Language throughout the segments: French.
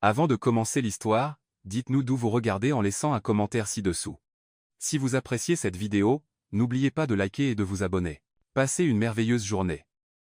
Avant de commencer l'histoire, dites-nous d'où vous regardez en laissant un commentaire ci-dessous. Si vous appréciez cette vidéo, n'oubliez pas de liker et de vous abonner. Passez une merveilleuse journée.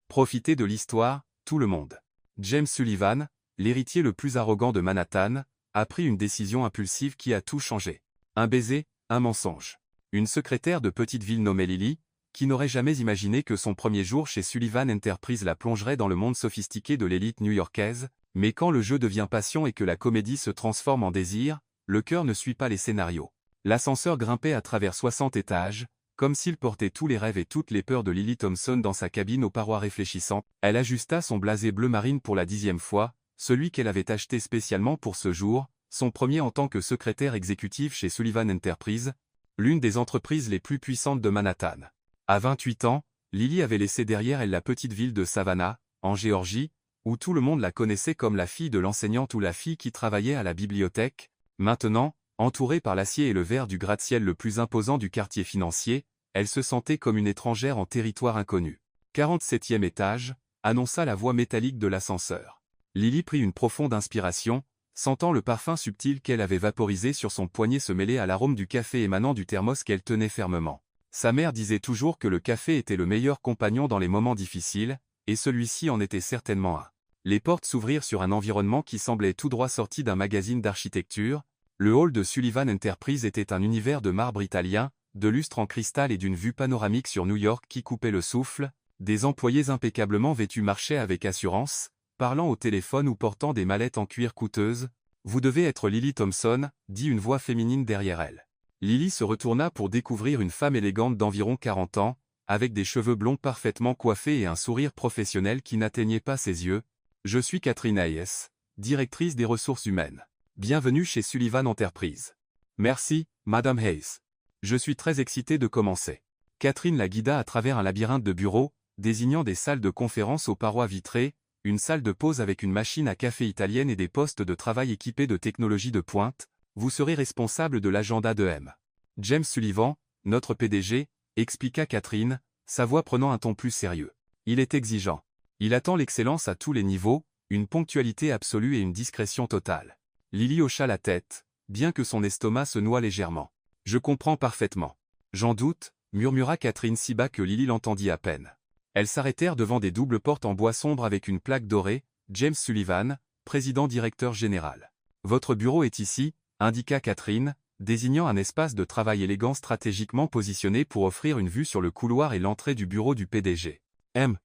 Profitez de l'histoire, tout le monde. James Sullivan, l'héritier le plus arrogant de Manhattan, a pris une décision impulsive qui a tout changé. Un baiser, un mensonge. Une secrétaire de petite ville nommée Lily, qui n'aurait jamais imaginé que son premier jour chez Sullivan Enterprise la plongerait dans le monde sophistiqué de l'élite new-yorkaise, mais quand le jeu devient passion et que la comédie se transforme en désir, le cœur ne suit pas les scénarios. L'ascenseur grimpait à travers 60 étages, comme s'il portait tous les rêves et toutes les peurs de Lily Thompson dans sa cabine aux parois réfléchissantes. Elle ajusta son blasé bleu marine pour la 10e fois, celui qu'elle avait acheté spécialement pour ce jour, son premier en tant que secrétaire exécutive chez Sullivan Enterprise, l'une des entreprises les plus puissantes de Manhattan. À 28 ans, Lily avait laissé derrière elle la petite ville de Savannah, en Géorgie, où tout le monde la connaissait comme la fille de l'enseignante ou la fille qui travaillait à la bibliothèque. Maintenant, entourée par l'acier et le verre du gratte-ciel le plus imposant du quartier financier, elle se sentait comme une étrangère en territoire inconnu. 47e étage, annonça la voix métallique de l'ascenseur. Lily prit une profonde inspiration, sentant le parfum subtil qu'elle avait vaporisé sur son poignet se mêler à l'arôme du café émanant du thermos qu'elle tenait fermement. Sa mère disait toujours que le café était le meilleur compagnon dans les moments difficiles, et celui-ci en était certainement un. Les portes s'ouvrirent sur un environnement qui semblait tout droit sorti d'un magazine d'architecture. Le hall de Sullivan Enterprise était un univers de marbre italien, de lustres en cristal et d'une vue panoramique sur New York qui coupait le souffle. Des employés impeccablement vêtus marchaient avec assurance, parlant au téléphone ou portant des mallettes en cuir coûteuses. « Vous devez être Lily Thompson », dit une voix féminine derrière elle. Lily se retourna pour découvrir une femme élégante d'environ 40 ans, avec des cheveux blonds parfaitement coiffés et un sourire professionnel qui n'atteignait pas ses yeux. « Je suis Catherine Hayes, directrice des ressources humaines. Bienvenue chez Sullivan Enterprise. »« Merci, Madame Hayes. Je suis très excitée de commencer. » Catherine la guida à travers un labyrinthe de bureaux, désignant des salles de conférence aux parois vitrées, une salle de pause avec une machine à café italienne et des postes de travail équipés de technologies de pointe. « Vous serez responsable de l'agenda de M. James Sullivan, notre PDG, » expliqua Catherine, sa voix prenant un ton plus sérieux. « Il est exigeant. Il attend l'excellence à tous les niveaux, une ponctualité absolue et une discrétion totale. » Lily hocha la tête, bien que son estomac se noie légèrement. « Je comprends parfaitement. »« J'en doute, » murmura Catherine si bas que Lily l'entendit à peine. Elles s'arrêtèrent devant des doubles portes en bois sombre avec une plaque dorée, « James Sullivan, président-directeur général. »« Votre bureau est ici, » indiqua Catherine, désignant un espace de travail élégant stratégiquement positionné pour offrir une vue sur le couloir et l'entrée du bureau du PDG. M.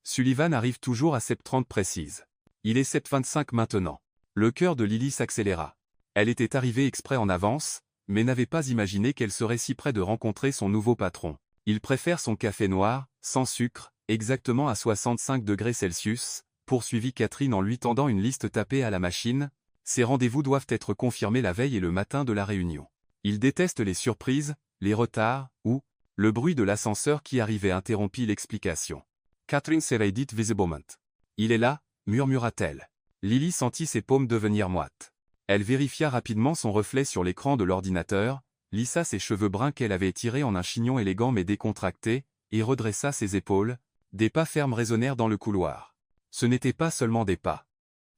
Sullivan arrive toujours à 7h30 précise. Il est 7h25 maintenant. Le cœur de Lily s'accéléra. Elle était arrivée exprès en avance, mais n'avait pas imaginé qu'elle serait si près de rencontrer son nouveau patron. Il préfère son café noir, sans sucre, exactement à 65 degrés Celsius, poursuivit Catherine en lui tendant une liste tapée à la machine. Ces rendez-vous doivent être confirmés la veille et le matin de la réunion. Il déteste les surprises, les retards, ou le bruit de l'ascenseur qui arrivait interrompit l'explication. Catherine s'éveillit visiblement. Il est là, murmura-t-elle. Lily sentit ses paumes devenir moites. Elle vérifia rapidement son reflet sur l'écran de l'ordinateur, lissa ses cheveux bruns qu'elle avait tirés en un chignon élégant mais décontracté, et redressa ses épaules. Des pas fermes résonnèrent dans le couloir. Ce n'étaient pas seulement des pas.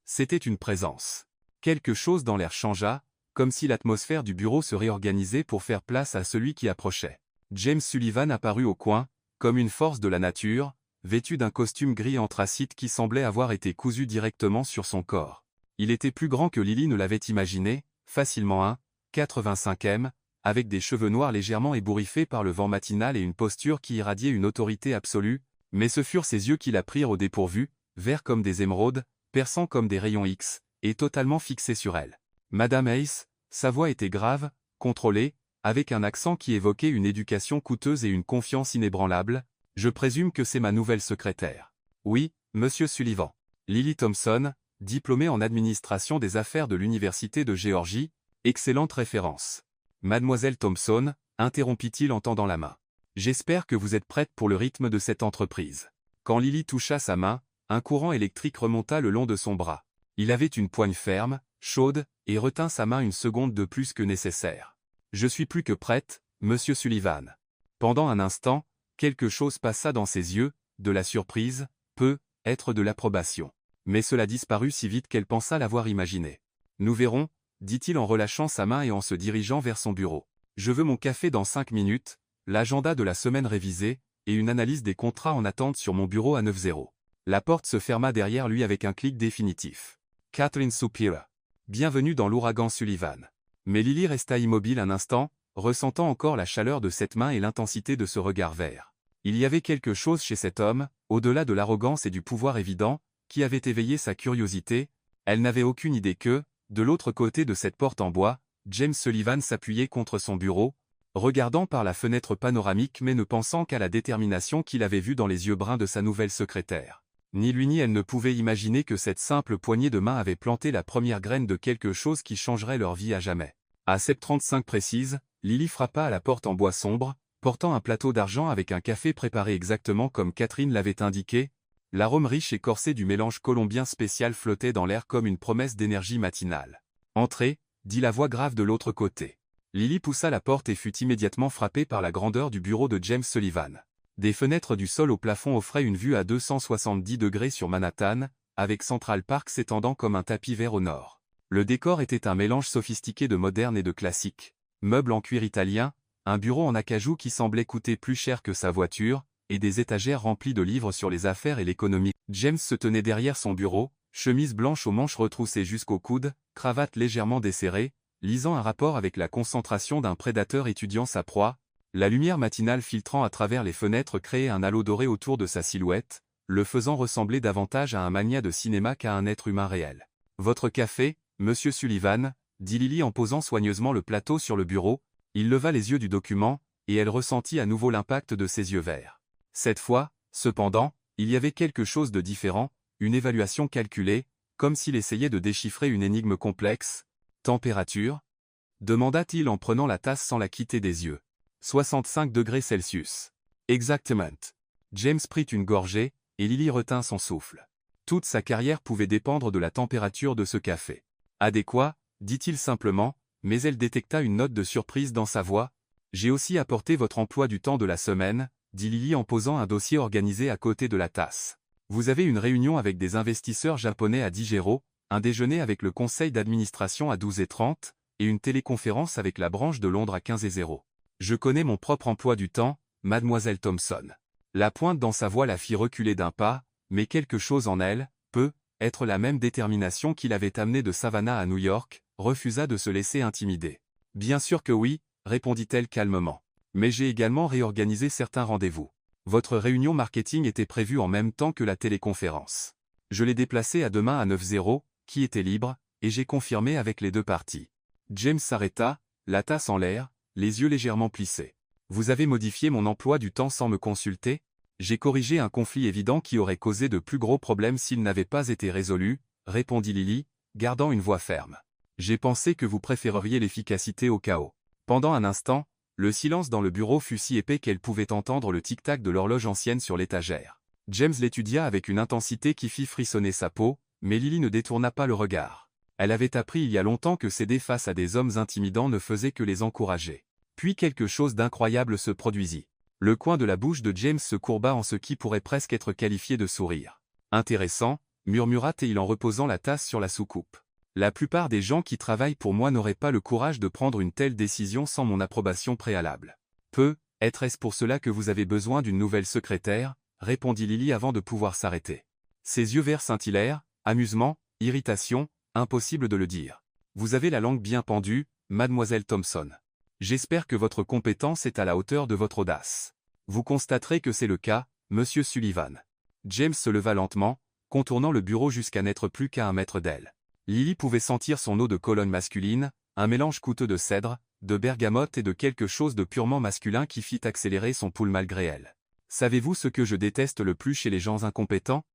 C'était une présence. Quelque chose dans l'air changea, comme si l'atmosphère du bureau se réorganisait pour faire place à celui qui approchait. James Sullivan apparut au coin, comme une force de la nature, vêtu d'un costume gris anthracite qui semblait avoir été cousu directement sur son corps. Il était plus grand que Lily ne l'avait imaginé, facilement 1,85 m, avec des cheveux noirs légèrement ébouriffés par le vent matinal et une posture qui irradiait une autorité absolue, mais ce furent ses yeux qui la prirent au dépourvu, verts comme des émeraudes, perçants comme des rayons X, et totalement fixés sur elle. Madame Hayes, sa voix était grave, contrôlée, avec un accent qui évoquait une éducation coûteuse et une confiance inébranlable. « Je présume que c'est ma nouvelle secrétaire. »« Oui, Monsieur Sullivan. » Lily Thompson, diplômée en administration des affaires de l'Université de Géorgie, excellente référence. « Mademoiselle Thompson, » interrompit-il en tendant la main. « J'espère que vous êtes prête pour le rythme de cette entreprise. » Quand Lily toucha sa main, un courant électrique remonta le long de son bras. Il avait une poigne ferme, chaude, et retint sa main une seconde de plus que nécessaire. « Je suis plus que prête, Monsieur Sullivan. » Pendant un instant, quelque chose passa dans ses yeux, de la surprise, peut-être de l'approbation. Mais cela disparut si vite qu'elle pensa l'avoir imaginé. Nous verrons, dit-il en relâchant sa main et en se dirigeant vers son bureau. Je veux mon café dans 5 minutes, l'agenda de la semaine révisé, et une analyse des contrats en attente sur mon bureau à 9h. La porte se ferma derrière lui avec un clic définitif. Kathleen soupira. Bienvenue dans l'ouragan Sullivan. Mais Lily resta immobile un instant, ressentant encore la chaleur de cette main et l'intensité de ce regard vert. Il y avait quelque chose chez cet homme, au-delà de l'arrogance et du pouvoir évident, qui avait éveillé sa curiosité. Elle n'avait aucune idée que, de l'autre côté de cette porte en bois, James Sullivan s'appuyait contre son bureau, regardant par la fenêtre panoramique mais ne pensant qu'à la détermination qu'il avait vue dans les yeux bruns de sa nouvelle secrétaire. Ni lui ni elle ne pouvaient imaginer que cette simple poignée de main avait planté la première graine de quelque chose qui changerait leur vie à jamais. À 7h35 précise, Lily frappa à la porte en bois sombre, portant un plateau d'argent avec un café préparé exactement comme Catherine l'avait indiqué. L'arôme riche et corsé du mélange colombien spécial flottait dans l'air comme une promesse d'énergie matinale. « Entrez », dit la voix grave de l'autre côté. Lily poussa la porte et fut immédiatement frappée par la grandeur du bureau de James Sullivan. Des fenêtres du sol au plafond offraient une vue à 270 degrés sur Manhattan, avec Central Park s'étendant comme un tapis vert au nord. Le décor était un mélange sophistiqué de moderne et de classique. Meubles en cuir italien, un bureau en acajou qui semblait coûter plus cher que sa voiture, et des étagères remplies de livres sur les affaires et l'économie. James se tenait derrière son bureau, chemise blanche aux manches retroussées jusqu'au coude, cravate légèrement desserrée, lisant un rapport avec la concentration d'un prédateur étudiant sa proie. La lumière matinale filtrant à travers les fenêtres créait un halo doré autour de sa silhouette, le faisant ressembler davantage à un magnat de cinéma qu'à un être humain réel. « Votre café, monsieur Sullivan », dit Lily en posant soigneusement le plateau sur le bureau. Il leva les yeux du document, et elle ressentit à nouveau l'impact de ses yeux verts. Cette fois, cependant, il y avait quelque chose de différent, une évaluation calculée, comme s'il essayait de déchiffrer une énigme complexe. « Température » demanda-t-il en prenant la tasse sans la quitter des yeux. 65 degrés Celsius. Exactement. James prit une gorgée, et Lily retint son souffle. Toute sa carrière pouvait dépendre de la température de ce café. Adéquat, dit-il simplement, mais elle détecta une note de surprise dans sa voix. J'ai aussi apporté votre emploi du temps de la semaine, dit Lily en posant un dossier organisé à côté de la tasse. Vous avez une réunion avec des investisseurs japonais à 10h, un déjeuner avec le conseil d'administration à 12h30, et une téléconférence avec la branche de Londres à 15h. Je connais mon propre emploi du temps, mademoiselle Thompson. La pointe dans sa voix la fit reculer d'un pas, mais quelque chose en elle, peut être la même détermination qui l'avait amenée de Savannah à New York, refusa de se laisser intimider. Bien sûr que oui, répondit-elle calmement. Mais j'ai également réorganisé certains rendez-vous. Votre réunion marketing était prévue en même temps que la téléconférence. Je l'ai déplacée à demain à 9h, qui était libre, et j'ai confirmé avec les deux parties. James s'arrêta, la tasse en l'air, les yeux légèrement plissés. Vous avez modifié mon emploi du temps sans me consulter? J'ai corrigé un conflit évident qui aurait causé de plus gros problèmes s'il n'avait pas été résolu, répondit Lily, gardant une voix ferme. J'ai pensé que vous préféreriez l'efficacité au chaos. Pendant un instant, le silence dans le bureau fut si épais qu'elle pouvait entendre le tic-tac de l'horloge ancienne sur l'étagère. James l'étudia avec une intensité qui fit frissonner sa peau, mais Lily ne détourna pas le regard. Elle avait appris il y a longtemps que céder face à des hommes intimidants ne faisait que les encourager. Puis quelque chose d'incroyable se produisit. Le coin de la bouche de James se courba en ce qui pourrait presque être qualifié de sourire. « Intéressant », murmura-t-il en reposant la tasse sur la soucoupe. « La plupart des gens qui travaillent pour moi n'auraient pas le courage de prendre une telle décision sans mon approbation préalable. »« Est-ce pour cela que vous avez besoin d'une nouvelle secrétaire ?» répondit Lily avant de pouvoir s'arrêter. Ses yeux verts scintillèrent, amusement, irritation, impossible de le dire. « Vous avez la langue bien pendue, mademoiselle Thompson. J'espère que votre compétence est à la hauteur de votre audace. Vous constaterez que c'est le cas, monsieur Sullivan. » James se leva lentement, contournant le bureau jusqu'à n'être plus qu'à 1 mètre d'elle. Lily pouvait sentir son eau de Cologne masculine, un mélange coûteux de cèdre, de bergamote et de quelque chose de purement masculin qui fit accélérer son pouls malgré elle. « Savez-vous ce que je déteste le plus chez les gens incompétents ?»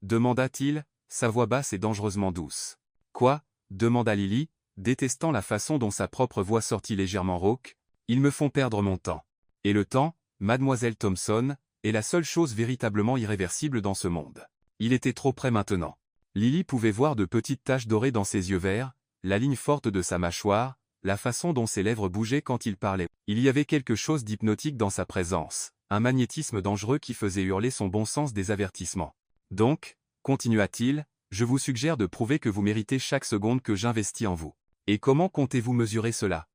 demanda-t-il, sa voix basse et dangereusement douce. « Quoi ?» demanda Lily, détestant la façon dont sa propre voix sortit légèrement rauque. « Ils me font perdre mon temps. Et le temps, mademoiselle Thompson, est la seule chose véritablement irréversible dans ce monde. » Il était trop près maintenant. Lily pouvait voir de petites taches dorées dans ses yeux verts, la ligne forte de sa mâchoire, la façon dont ses lèvres bougeaient quand il parlait. Il y avait quelque chose d'hypnotique dans sa présence, un magnétisme dangereux qui faisait hurler son bon sens des avertissements. « Donc, continua-t-il, Je vous suggère de prouver que vous méritez chaque seconde que j'investis en vous. Et comment comptez-vous mesurer cela?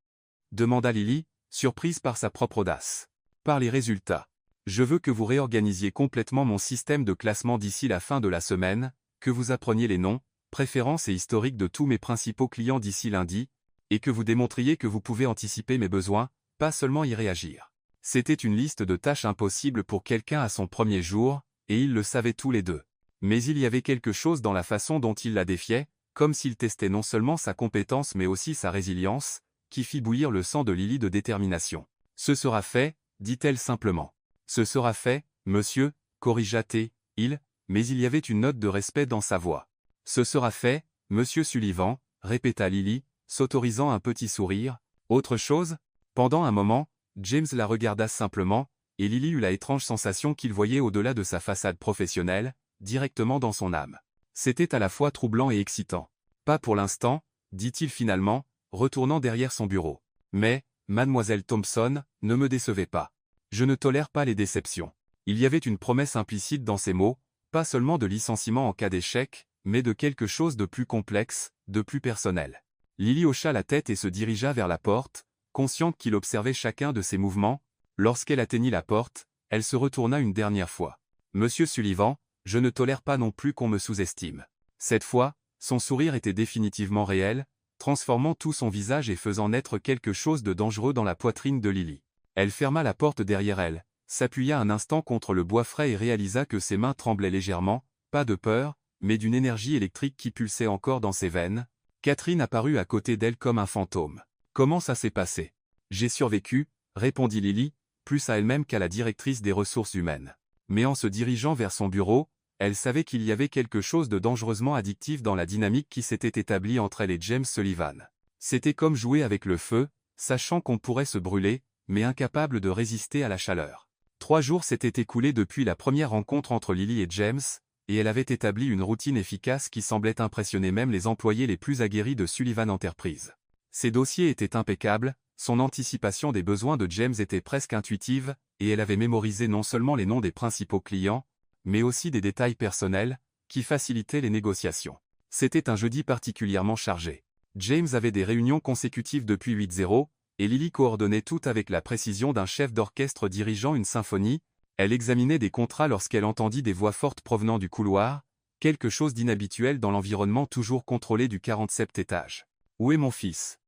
Demanda Lily, surprise par sa propre audace. Par les résultats. Je veux que vous réorganisiez complètement mon système de classement d'ici la fin de la semaine, que vous appreniez les noms, préférences et historiques de tous mes principaux clients d'ici lundi, et que vous démontriez que vous pouvez anticiper mes besoins, pas seulement y réagir. C'était une liste de tâches impossibles pour quelqu'un à son premier jour, et ils le savaient tous les deux. Mais il y avait quelque chose dans la façon dont il la défiait, comme s'il testait non seulement sa compétence mais aussi sa résilience, qui fit bouillir le sang de Lily de détermination. Ce sera fait, dit-elle simplement. Ce sera fait, monsieur, corrigea T-il, mais il y avait une note de respect dans sa voix. Ce sera fait, monsieur Sullivan, répéta Lily, s'autorisant un petit sourire. Autre chose? Pendant un moment, James la regarda simplement, et Lily eut la étrange sensation qu'il voyait au-delà de sa façade professionnelle, directement dans son âme. C'était à la fois troublant et excitant. Pas pour l'instant, dit-il finalement, retournant derrière son bureau. Mais, mademoiselle Thompson, ne me décevez pas. Je ne tolère pas les déceptions. Il y avait une promesse implicite dans ces mots, pas seulement de licenciement en cas d'échec, mais de quelque chose de plus complexe, de plus personnel. Lily hocha la tête et se dirigea vers la porte, consciente qu'il observait chacun de ses mouvements. Lorsqu'elle atteignit la porte, elle se retourna une dernière fois. Monsieur Sullivan, je ne tolère pas non plus qu'on me sous-estime. Cette fois, son sourire était définitivement réel, transformant tout son visage et faisant naître quelque chose de dangereux dans la poitrine de Lily. Elle ferma la porte derrière elle, s'appuya un instant contre le bois frais et réalisa que ses mains tremblaient légèrement, pas de peur, mais d'une énergie électrique qui pulsait encore dans ses veines. Catherine apparut à côté d'elle comme un fantôme. « Comment ça s'est passé? » « J'ai survécu, » répondit Lily, plus à elle-même qu'à la directrice des ressources humaines. Mais en se dirigeant vers son bureau, elle savait qu'il y avait quelque chose de dangereusement addictif dans la dynamique qui s'était établie entre elle et James Sullivan. C'était comme jouer avec le feu, sachant qu'on pourrait se brûler, mais incapable de résister à la chaleur. 3 jours s'étaient écoulés depuis la première rencontre entre Lily et James, et elle avait établi une routine efficace qui semblait impressionner même les employés les plus aguerris de Sullivan Enterprise. Ses dossiers étaient impeccables, son anticipation des besoins de James était presque intuitive, et elle avait mémorisé non seulement les noms des principaux clients, mais aussi des détails personnels, qui facilitaient les négociations. C'était un jeudi particulièrement chargé. James avait des réunions consécutives depuis 8-0, et Lily coordonnait tout avec la précision d'un chef d'orchestre dirigeant une symphonie. Elle examinait des contrats lorsqu'elle entendit des voix fortes provenant du couloir, quelque chose d'inhabituel dans l'environnement toujours contrôlé du 47e étage. « Où est mon fils ?»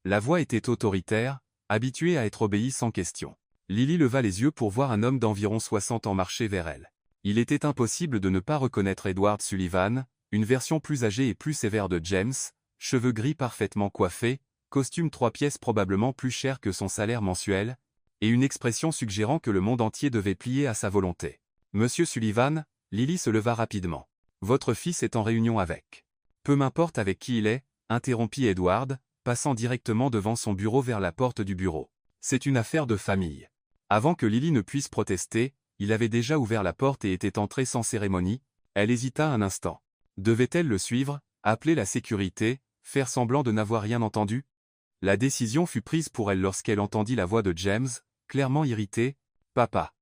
La voix était autoritaire, habituée à être obéie sans question. Lily leva les yeux pour voir un homme d'environ 60 ans marcher vers elle. Il était impossible de ne pas reconnaître Edward Sullivan, une version plus âgée et plus sévère de James, cheveux gris parfaitement coiffés, costume 3 pièces probablement plus cher que son salaire mensuel, et une expression suggérant que le monde entier devait plier à sa volonté. « Monsieur Sullivan ?» Lily se leva rapidement. « Votre fils est en réunion avec. » « Peu m'importe avec qui il est, » interrompit Edward, passant directement devant son bureau vers la porte du bureau. « C'est une affaire de famille. » Avant que Lily ne puisse protester, il avait déjà ouvert la porte et était entré sans cérémonie. Elle hésita un instant. Devait-elle le suivre, appeler la sécurité, faire semblant de n'avoir rien entendu? La décision fut prise pour elle lorsqu'elle entendit la voix de James, clairement irrité. « Papa.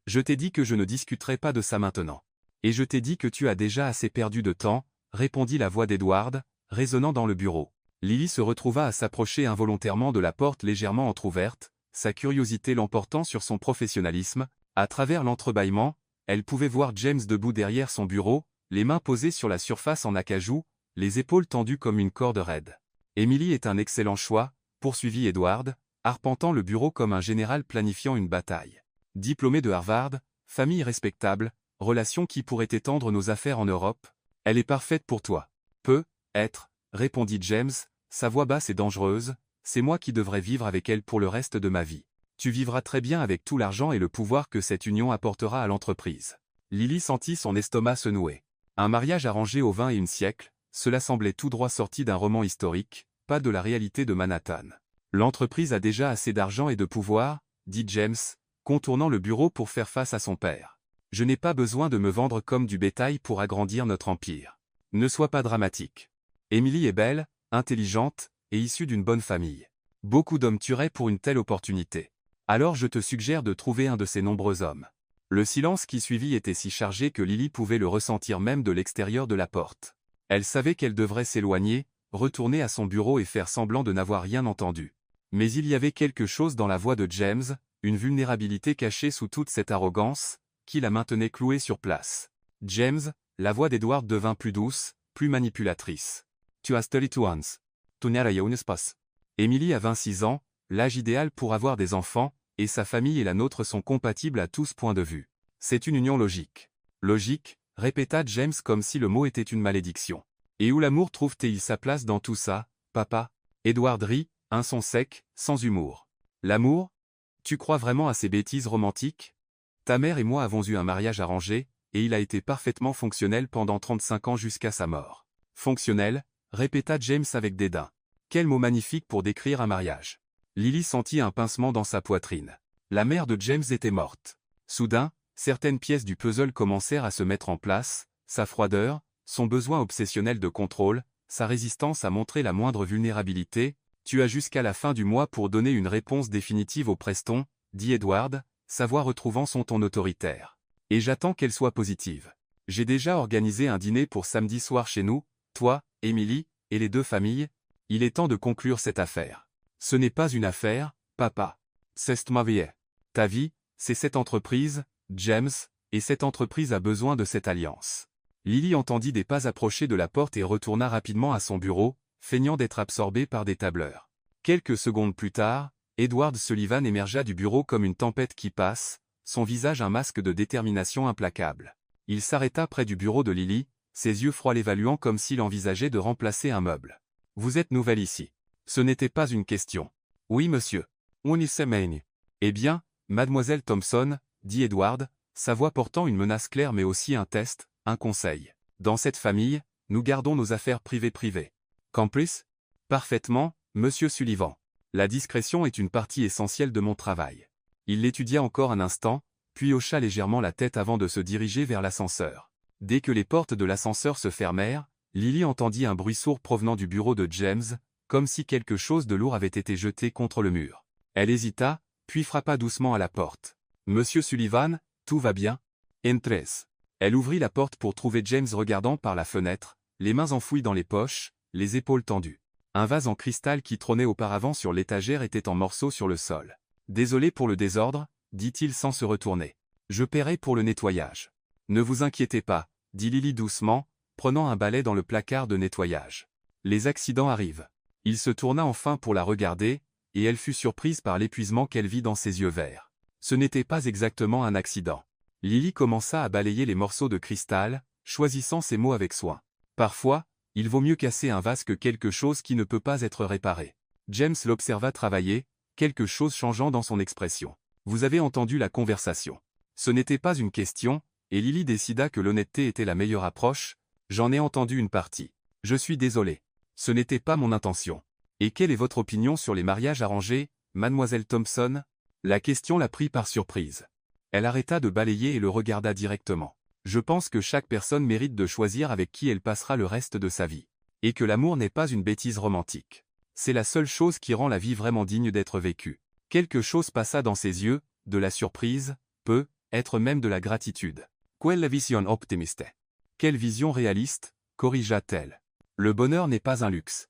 Je t'ai dit que je ne discuterai pas de ça maintenant. Et je t'ai dit que tu as déjà assez perdu de temps, » répondit la voix d'Edward, résonnant dans le bureau. Lily se retrouva à s'approcher involontairement de la porte légèrement entr'ouverte, sa curiosité l'emportant sur son professionnalisme. À travers l'entrebâillement, elle pouvait voir James debout derrière son bureau, les mains posées sur la surface en acajou, les épaules tendues comme une corde raide. « Emily est un excellent choix, » poursuivit Edward, arpentant le bureau comme un général planifiant une bataille. « Diplômée de Harvard, famille respectable, relation qui pourrait étendre nos affaires en Europe, elle est parfaite pour toi. »« Peut être, » répondit James, sa voix basse et dangereuse, « c'est moi qui devrais vivre avec elle pour le reste de ma vie. Tu vivras très bien avec tout l'argent et le pouvoir que cette union apportera à l'entreprise. » Lily sentit son estomac se nouer. Un mariage arrangé au XXe siècle, cela semblait tout droit sorti d'un roman historique, pas de la réalité de Manhattan. « L'entreprise a déjà assez d'argent et de pouvoir, » dit James, contournant le bureau pour faire face à son père. « Je n'ai pas besoin de me vendre comme du bétail pour agrandir notre empire. Ne sois pas dramatique. Emily est belle, intelligente, et issue d'une bonne famille. Beaucoup d'hommes tueraient pour une telle opportunité. Alors je te suggère de trouver un de ces nombreux hommes. » Le silence qui suivit était si chargé que Lily pouvait le ressentir même de l'extérieur de la porte. Elle savait qu'elle devrait s'éloigner, retourner à son bureau et faire semblant de n'avoir rien entendu. Mais il y avait quelque chose dans la voix de James, une vulnérabilité cachée sous toute cette arrogance, qui la maintenait clouée sur place. James, la voix d'Edward devint plus douce, plus manipulatrice. Tu as 32 ans. Tu n'as rien pas. Emily a 26 ans, l'âge idéal pour avoir des enfants, et sa famille et la nôtre sont compatibles à tous points de vue. C'est une union logique. Logique, répéta James comme si le mot était une malédiction. Et où l'amour trouve-t-il sa place dans tout ça, papa? Edward rit, un son sec, sans humour. L'amour? Tu crois vraiment à ces bêtises romantiques? Ta mère et moi avons eu un mariage arrangé, et il a été parfaitement fonctionnel pendant 35 ans jusqu'à sa mort. Fonctionnel, répéta James avec dédain. Quel mot magnifique pour décrire un mariage. Lily sentit un pincement dans sa poitrine. La mère de James était morte. Soudain, certaines pièces du puzzle commencèrent à se mettre en place, sa froideur, son besoin obsessionnel de contrôle, sa résistance à montrer la moindre vulnérabilité. Tu as jusqu'à la fin du mois pour donner une réponse définitive au Preston, dit Edward, sa voix retrouvant son ton autoritaire. Et j'attends qu'elle soit positive. J'ai déjà organisé un dîner pour samedi soir chez nous, toi, Emily, et les deux familles. Il est temps de conclure cette affaire. Ce n'est pas une affaire, papa. C'est ma vie. Ta vie, c'est cette entreprise, James, et cette entreprise a besoin de cette alliance. Lily entendit des pas approcher de la porte et retourna rapidement à son bureau, feignant d'être absorbée par des tableurs. Quelques secondes plus tard, Edward Sullivan émergea du bureau comme une tempête qui passe, son visage un masque de détermination implacable. Il s'arrêta près du bureau de Lily, ses yeux froids l'évaluant comme s'il envisageait de remplacer un meuble. « Vous êtes nouvelle ici. » Ce n'était pas une question. « Oui, monsieur. On y semaine. » « Eh bien, mademoiselle Thompson, dit Edward, sa voix portant une menace claire mais aussi un test, un conseil. Dans cette famille, nous gardons nos affaires privées. Complice? Parfaitement, monsieur Sullivan. La discrétion est une partie essentielle de mon travail. Il l'étudia encore un instant, puis hocha légèrement la tête avant de se diriger vers l'ascenseur. Dès que les portes de l'ascenseur se fermèrent, Lily entendit un bruit sourd provenant du bureau de James, comme si quelque chose de lourd avait été jeté contre le mur. Elle hésita, puis frappa doucement à la porte. « Monsieur Sullivan, tout va bien? » « Entrez. » Elle ouvrit la porte pour trouver James regardant par la fenêtre, les mains enfouies dans les poches, les épaules tendues. Un vase en cristal qui trônait auparavant sur l'étagère était en morceaux sur le sol. « Désolé pour le désordre, dit-il sans se retourner. Je paierai pour le nettoyage. Ne vous inquiétez pas, dit Lily doucement, prenant un balai dans le placard de nettoyage. Les accidents arrivent. Il se tourna enfin pour la regarder, et elle fut surprise par l'épuisement qu'elle vit dans ses yeux verts. Ce n'était pas exactement un accident. Lily commença à balayer les morceaux de cristal, choisissant ses mots avec soin. Parfois, il vaut mieux casser un vase que quelque chose qui ne peut pas être réparé. James l'observa travailler, quelque chose changeant dans son expression. Vous avez entendu la conversation. Ce n'était pas une question, et Lily décida que l'honnêteté était la meilleure approche. J'en ai entendu une partie. Je suis désolé. Ce n'était pas mon intention. Et quelle est votre opinion sur les mariages arrangés, mademoiselle Thompson? La question la prit par surprise. Elle arrêta de balayer et le regarda directement. Je pense que chaque personne mérite de choisir avec qui elle passera le reste de sa vie. Et que l'amour n'est pas une bêtise romantique. C'est la seule chose qui rend la vie vraiment digne d'être vécue. Quelque chose passa dans ses yeux, de la surprise, peut-être même de la gratitude. Quelle vision optimiste. Quelle vision réaliste, corrigea-t-elle. Le bonheur n'est pas un luxe.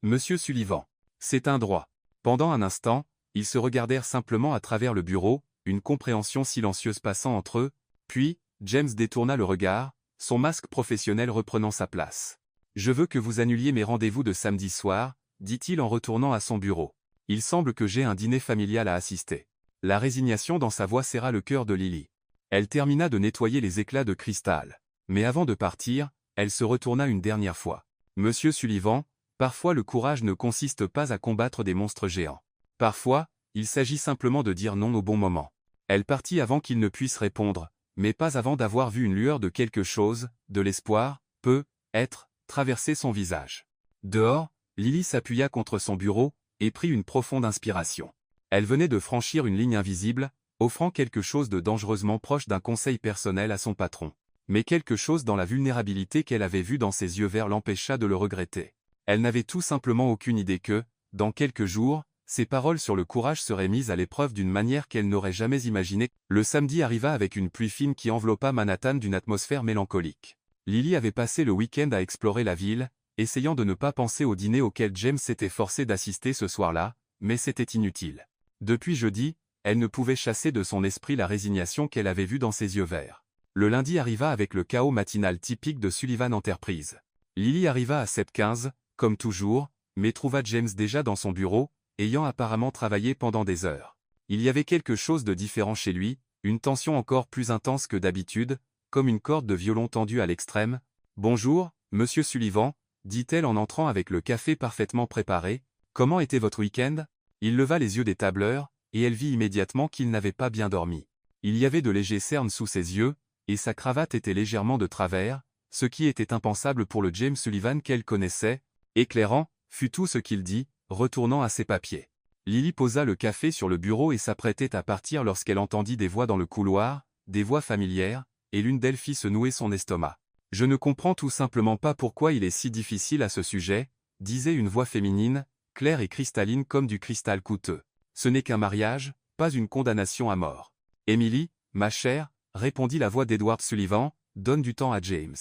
Monsieur Sullivan. C'est un droit. Pendant un instant, ils se regardèrent simplement à travers le bureau, une compréhension silencieuse passant entre eux, puis, James détourna le regard, son masque professionnel reprenant sa place. « Je veux que vous annuliez mes rendez-vous de samedi soir, » dit-il en retournant à son bureau. « Il semble que j'ai un dîner familial à assister. » La résignation dans sa voix serra le cœur de Lily. Elle termina de nettoyer les éclats de cristal. Mais avant de partir, elle se retourna une dernière fois. « Monsieur Sullivan, parfois le courage ne consiste pas à combattre des monstres géants. Parfois, il s'agit simplement de dire non au bon moment. » Elle partit avant qu'il ne puisse répondre, mais pas avant d'avoir vu une lueur de quelque chose, de l'espoir, peut-être, traverser son visage. Dehors, Lily s'appuya contre son bureau, et prit une profonde inspiration. Elle venait de franchir une ligne invisible, offrant quelque chose de dangereusement proche d'un conseil personnel à son patron. Mais quelque chose dans la vulnérabilité qu'elle avait vue dans ses yeux verts l'empêcha de le regretter. Elle n'avait tout simplement aucune idée que, dans quelques jours, ses paroles sur le courage seraient mises à l'épreuve d'une manière qu'elle n'aurait jamais imaginée. Le samedi arriva avec une pluie fine qui enveloppa Manhattan d'une atmosphère mélancolique. Lily avait passé le week-end à explorer la ville, essayant de ne pas penser au dîner auquel James s'était forcé d'assister ce soir-là, mais c'était inutile. Depuis jeudi, elle ne pouvait chasser de son esprit la résignation qu'elle avait vue dans ses yeux verts. Le lundi arriva avec le chaos matinal typique de Sullivan Enterprise. Lily arriva à 7h15, comme toujours, mais trouva James déjà dans son bureau, ayant apparemment travaillé pendant des heures. Il y avait quelque chose de différent chez lui, une tension encore plus intense que d'habitude, comme une corde de violon tendue à l'extrême. « Bonjour, monsieur Sullivan », dit-elle en entrant avec le café parfaitement préparé. « Comment était votre week-end » Il leva les yeux des tableurs, et elle vit immédiatement qu'il n'avait pas bien dormi. Il y avait de légers cernes sous ses yeux, et sa cravate était légèrement de travers, ce qui était impensable pour le James Sullivan qu'elle connaissait. Éclairant, fut tout ce qu'il dit, retournant à ses papiers. Lily posa le café sur le bureau et s'apprêtait à partir lorsqu'elle entendit des voix dans le couloir, des voix familières, et l'une d'elles fit se nouer son estomac. « Je ne comprends tout simplement pas pourquoi il est si difficile à ce sujet », disait une voix féminine, claire et cristalline comme du cristal coûteux. « Ce n'est qu'un mariage, pas une condamnation à mort. »« Emily, ma chère, » répondit la voix d'Edward Sullivan, « donne du temps à James.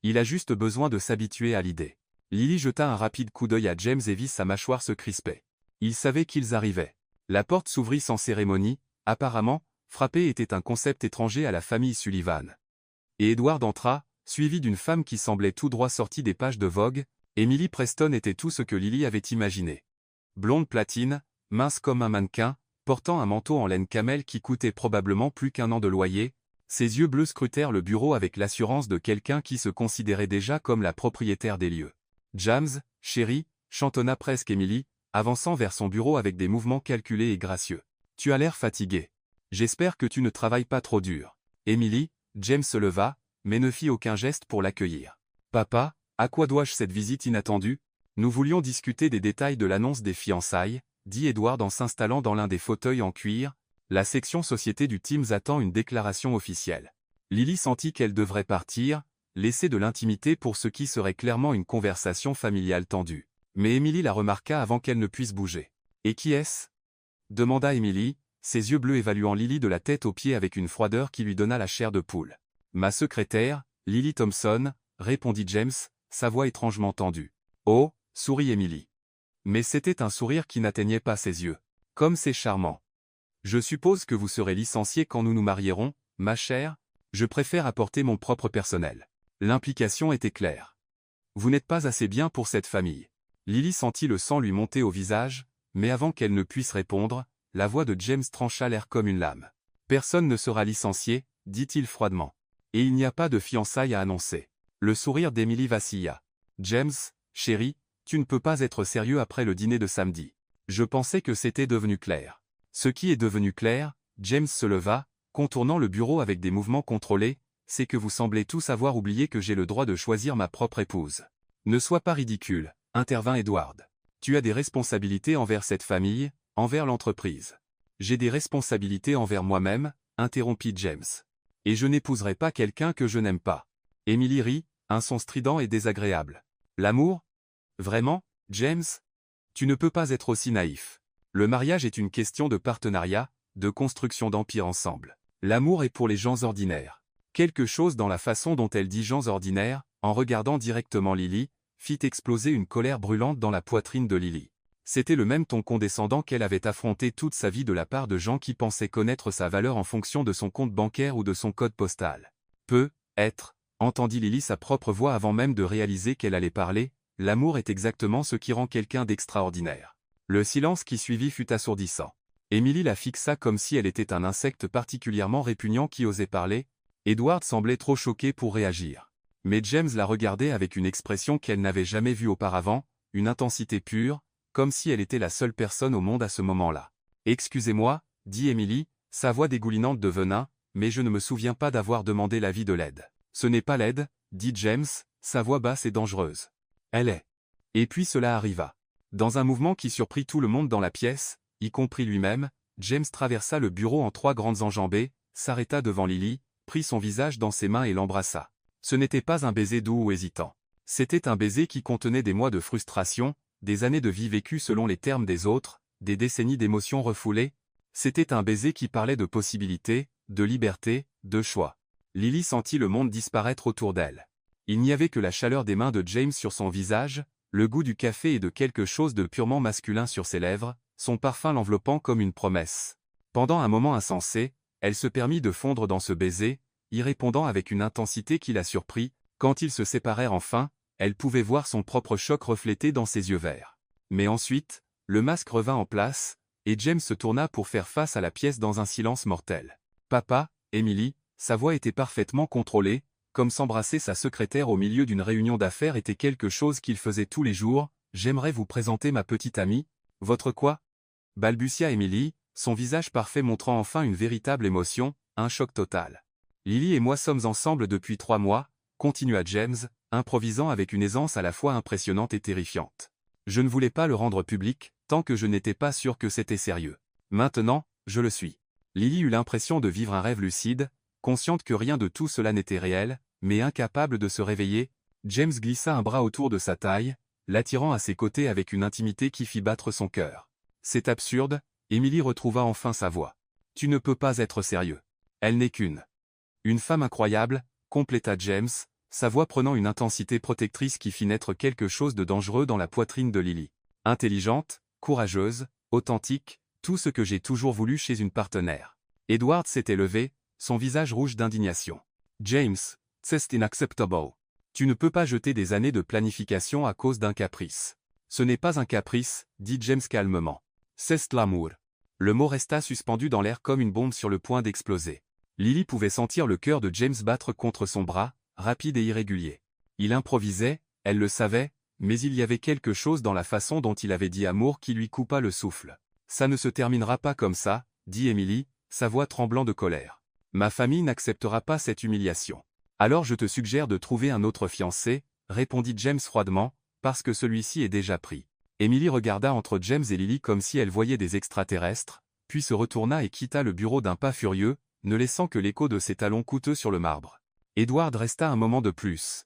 Il a juste besoin de s'habituer à l'idée. » Lily jeta un rapide coup d'œil à James et vit sa mâchoire se crisper. Il savait qu'ils arrivaient. La porte s'ouvrit sans cérémonie, apparemment, frapper était un concept étranger à la famille Sullivan. Et Edward entra, suivi d'une femme qui semblait tout droit sortie des pages de Vogue. Emily Preston était tout ce que Lily avait imaginé. Blonde platine, mince comme un mannequin, portant un manteau en laine camel qui coûtait probablement plus qu'1 an de loyer, ses yeux bleus scrutèrent le bureau avec l'assurance de quelqu'un qui se considérait déjà comme la propriétaire des lieux. « James, chérie », chantonna presque Emily, avançant vers son bureau avec des mouvements calculés et gracieux. « Tu as l'air fatigué. J'espère que tu ne travailles pas trop dur. » Emily, James se leva, mais ne fit aucun geste pour l'accueillir. « Papa, à quoi dois-je cette visite inattendue ? Nous voulions discuter des détails de l'annonce des fiançailles, » dit Edward en s'installant dans l'un des fauteuils en cuir. « La section société du Teams attend une déclaration officielle. » Lily sentit qu'elle devrait partir, laisser de l'intimité pour ce qui serait clairement une conversation familiale tendue. Mais Emily la remarqua avant qu'elle ne puisse bouger. « Et qui est-ce » demanda Emily, ses yeux bleus évaluant Lily de la tête aux pieds avec une froideur qui lui donna la chair de poule. « Ma secrétaire, Lily Thompson », répondit James, sa voix étrangement tendue. « Oh » sourit Emily. Mais c'était un sourire qui n'atteignait pas ses yeux. « Comme c'est charmant. Je suppose que vous serez licenciée quand nous nous marierons, ma chère. Je préfère apporter mon propre personnel. » L'implication était claire. « Vous n'êtes pas assez bien pour cette famille. » Lily sentit le sang lui monter au visage, mais avant qu'elle ne puisse répondre, la voix de James trancha l'air comme une lame. « Personne ne sera licencié, » dit-il froidement. « Et il n'y a pas de fiançailles à annoncer. » Le sourire d'Emily vacilla. « James, chéri, tu ne peux pas être sérieux après le dîner de samedi. Je pensais que c'était devenu clair. » Ce qui est devenu clair, James se leva, contournant le bureau avec des mouvements contrôlés, c'est que vous semblez tous avoir oublié que j'ai le droit de choisir ma propre épouse. Ne sois pas ridicule, intervint Edward. Tu as des responsabilités envers cette famille, envers l'entreprise. J'ai des responsabilités envers moi-même, interrompit James. Et je n'épouserai pas quelqu'un que je n'aime pas. Emily rit, un son strident et désagréable. L'amour ? Vraiment, James ? Tu ne peux pas être aussi naïf. Le mariage est une question de partenariat, de construction d'empire ensemble. L'amour est pour les gens ordinaires. Quelque chose dans la façon dont elle dit gens ordinaires, en regardant directement Lily, fit exploser une colère brûlante dans la poitrine de Lily. C'était le même ton condescendant qu'elle avait affronté toute sa vie de la part de gens qui pensaient connaître sa valeur en fonction de son compte bancaire ou de son code postal. Être, entendit Lily sa propre voix avant même de réaliser qu'elle allait parler, l'amour est exactement ce qui rend quelqu'un d'extraordinaire. Le silence qui suivit fut assourdissant. Emily la fixa comme si elle était un insecte particulièrement répugnant qui osait parler. Edward semblait trop choqué pour réagir. Mais James la regardait avec une expression qu'elle n'avait jamais vue auparavant, une intensité pure, comme si elle était la seule personne au monde à ce moment-là. « Excusez-moi » dit Emily, sa voix dégoulinante de venin, « mais je ne me souviens pas d'avoir demandé l'avis de l'aide. »« Ce n'est pas l'aide, » dit James, sa voix basse et dangereuse. « Elle est. » Et puis cela arriva. Dans un mouvement qui surprit tout le monde dans la pièce, y compris lui-même, James traversa le bureau en 3 grandes enjambées, s'arrêta devant Lily, prit son visage dans ses mains et l'embrassa. Ce n'était pas un baiser doux ou hésitant. C'était un baiser qui contenait des mois de frustration, des années de vie vécues selon les termes des autres, des décennies d'émotions refoulées. C'était un baiser qui parlait de possibilités, de liberté, de choix. Lily sentit le monde disparaître autour d'elle. Il n'y avait que la chaleur des mains de James sur son visage, le goût du café et de quelque chose de purement masculin sur ses lèvres, son parfum l'enveloppant comme une promesse. Pendant un moment insensé, elle se permit de fondre dans ce baiser, y répondant avec une intensité qui la surprit. Quand ils se séparèrent enfin, elle pouvait voir son propre choc reflété dans ses yeux verts. Mais ensuite, le masque revint en place, et James se tourna pour faire face à la pièce dans un silence mortel. « Papa, Emily », sa voix était parfaitement contrôlée, comme s'embrasser sa secrétaire au milieu d'une réunion d'affaires était quelque chose qu'il faisait tous les jours. « J'aimerais vous présenter ma petite amie. »« Votre quoi ?» balbutia Emily, son visage parfait montrant enfin une véritable émotion, un choc total. « Lily et moi sommes ensemble depuis 3 mois, continua James, improvisant avec une aisance à la fois impressionnante et terrifiante. Je ne voulais pas le rendre public, tant que je n'étais pas sûr que c'était sérieux. Maintenant, je le suis. Lily eut l'impression de vivre un rêve lucide, consciente que rien de tout cela n'était réel, mais incapable de se réveiller. James glissa un bras autour de sa taille, l'attirant à ses côtés avec une intimité qui fit battre son cœur. C'est absurde, Emily retrouva enfin sa voix. Tu ne peux pas être sérieux. Elle n'est qu'une femme incroyable, compléta James, sa voix prenant une intensité protectrice qui fit naître quelque chose de dangereux dans la poitrine de Lily. Intelligente, courageuse, authentique, tout ce que j'ai toujours voulu chez une partenaire. Edward s'était levé, son visage rouge d'indignation. James, c'est inacceptable. Tu ne peux pas jeter des années de planification à cause d'un caprice. Ce n'est pas un caprice, dit James calmement. C'est l'amour. Le mot resta suspendu dans l'air comme une bombe sur le point d'exploser. Lily pouvait sentir le cœur de James battre contre son bras, rapide et irrégulier. Il improvisait, elle le savait, mais il y avait quelque chose dans la façon dont il avait dit amour qui lui coupa le souffle. Ça ne se terminera pas comme ça, dit Emily, sa voix tremblant de colère. Ma famille n'acceptera pas cette humiliation. Alors je te suggère de trouver un autre fiancé, répondit James froidement, parce que celui-ci est déjà pris. Emily regarda entre James et Lily comme si elle voyait des extraterrestres, puis se retourna et quitta le bureau d'un pas furieux, ne laissant que l'écho de ses talons coûteux sur le marbre. Edward resta un moment de plus.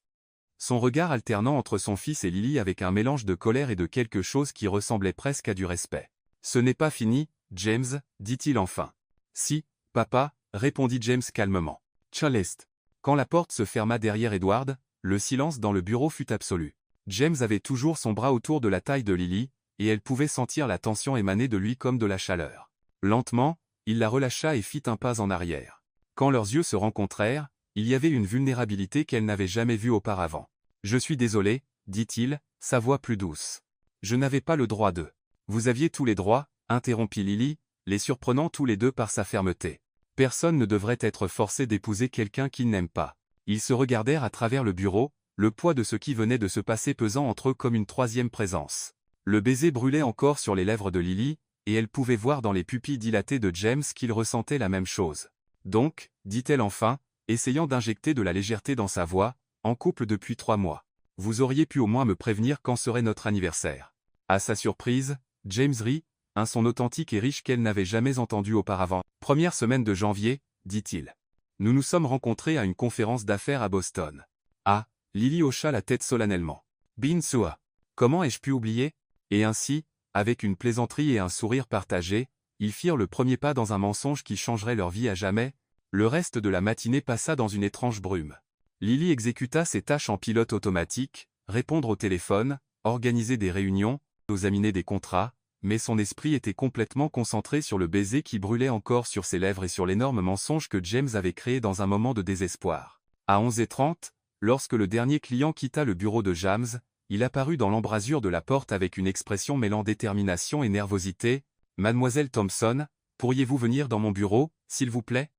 Son regard alternant entre son fils et Lily avec un mélange de colère et de quelque chose qui ressemblait presque à du respect. « Ce n'est pas fini, James, dit-il enfin. « Si, papa, répondit James calmement. Chalest. » Quand la porte se ferma derrière Edward, le silence dans le bureau fut absolu. James avait toujours son bras autour de la taille de Lily, et elle pouvait sentir la tension émaner de lui comme de la chaleur. Lentement, il la relâcha et fit un pas en arrière. Quand leurs yeux se rencontrèrent, il y avait une vulnérabilité qu'elle n'avait jamais vue auparavant. « Je suis désolé, dit-il, sa voix plus douce. Je n'avais pas le droit de... » Vous aviez tous les droits, interrompit Lily, les surprenant tous les deux par sa fermeté. Personne ne devrait être forcé d'épouser quelqu'un qu'il n'aime pas. Ils se regardèrent à travers le bureau, le poids de ce qui venait de se passer pesant entre eux comme une troisième présence. Le baiser brûlait encore sur les lèvres de Lily, et elle pouvait voir dans les pupilles dilatées de James qu'il ressentait la même chose. Donc, dit-elle enfin, essayant d'injecter de la légèreté dans sa voix, en couple depuis 3 mois. Vous auriez pu au moins me prévenir quand serait notre anniversaire. À sa surprise, James rit, un son authentique et riche qu'elle n'avait jamais entendu auparavant. Première semaine de janvier, dit-il. Nous nous sommes rencontrés à une conférence d'affaires à Boston. Ah, Lily hocha la tête solennellement. Bin Sua. Comment ai-je pu oublier? Et ainsi, avec une plaisanterie et un sourire partagé, ils firent le premier pas dans un mensonge qui changerait leur vie à jamais. Le reste de la matinée passa dans une étrange brume. Lily exécuta ses tâches en pilote automatique, répondre au téléphone, organiser des réunions, examiner des contrats, mais son esprit était complètement concentré sur le baiser qui brûlait encore sur ses lèvres et sur l'énorme mensonge que James avait créé dans un moment de désespoir. À 11h30, lorsque le dernier client quitta le bureau de James, il apparut dans l'embrasure de la porte avec une expression mêlant détermination et nervosité. « Mademoiselle Thompson, pourriez-vous venir dans mon bureau, s'il vous plaît?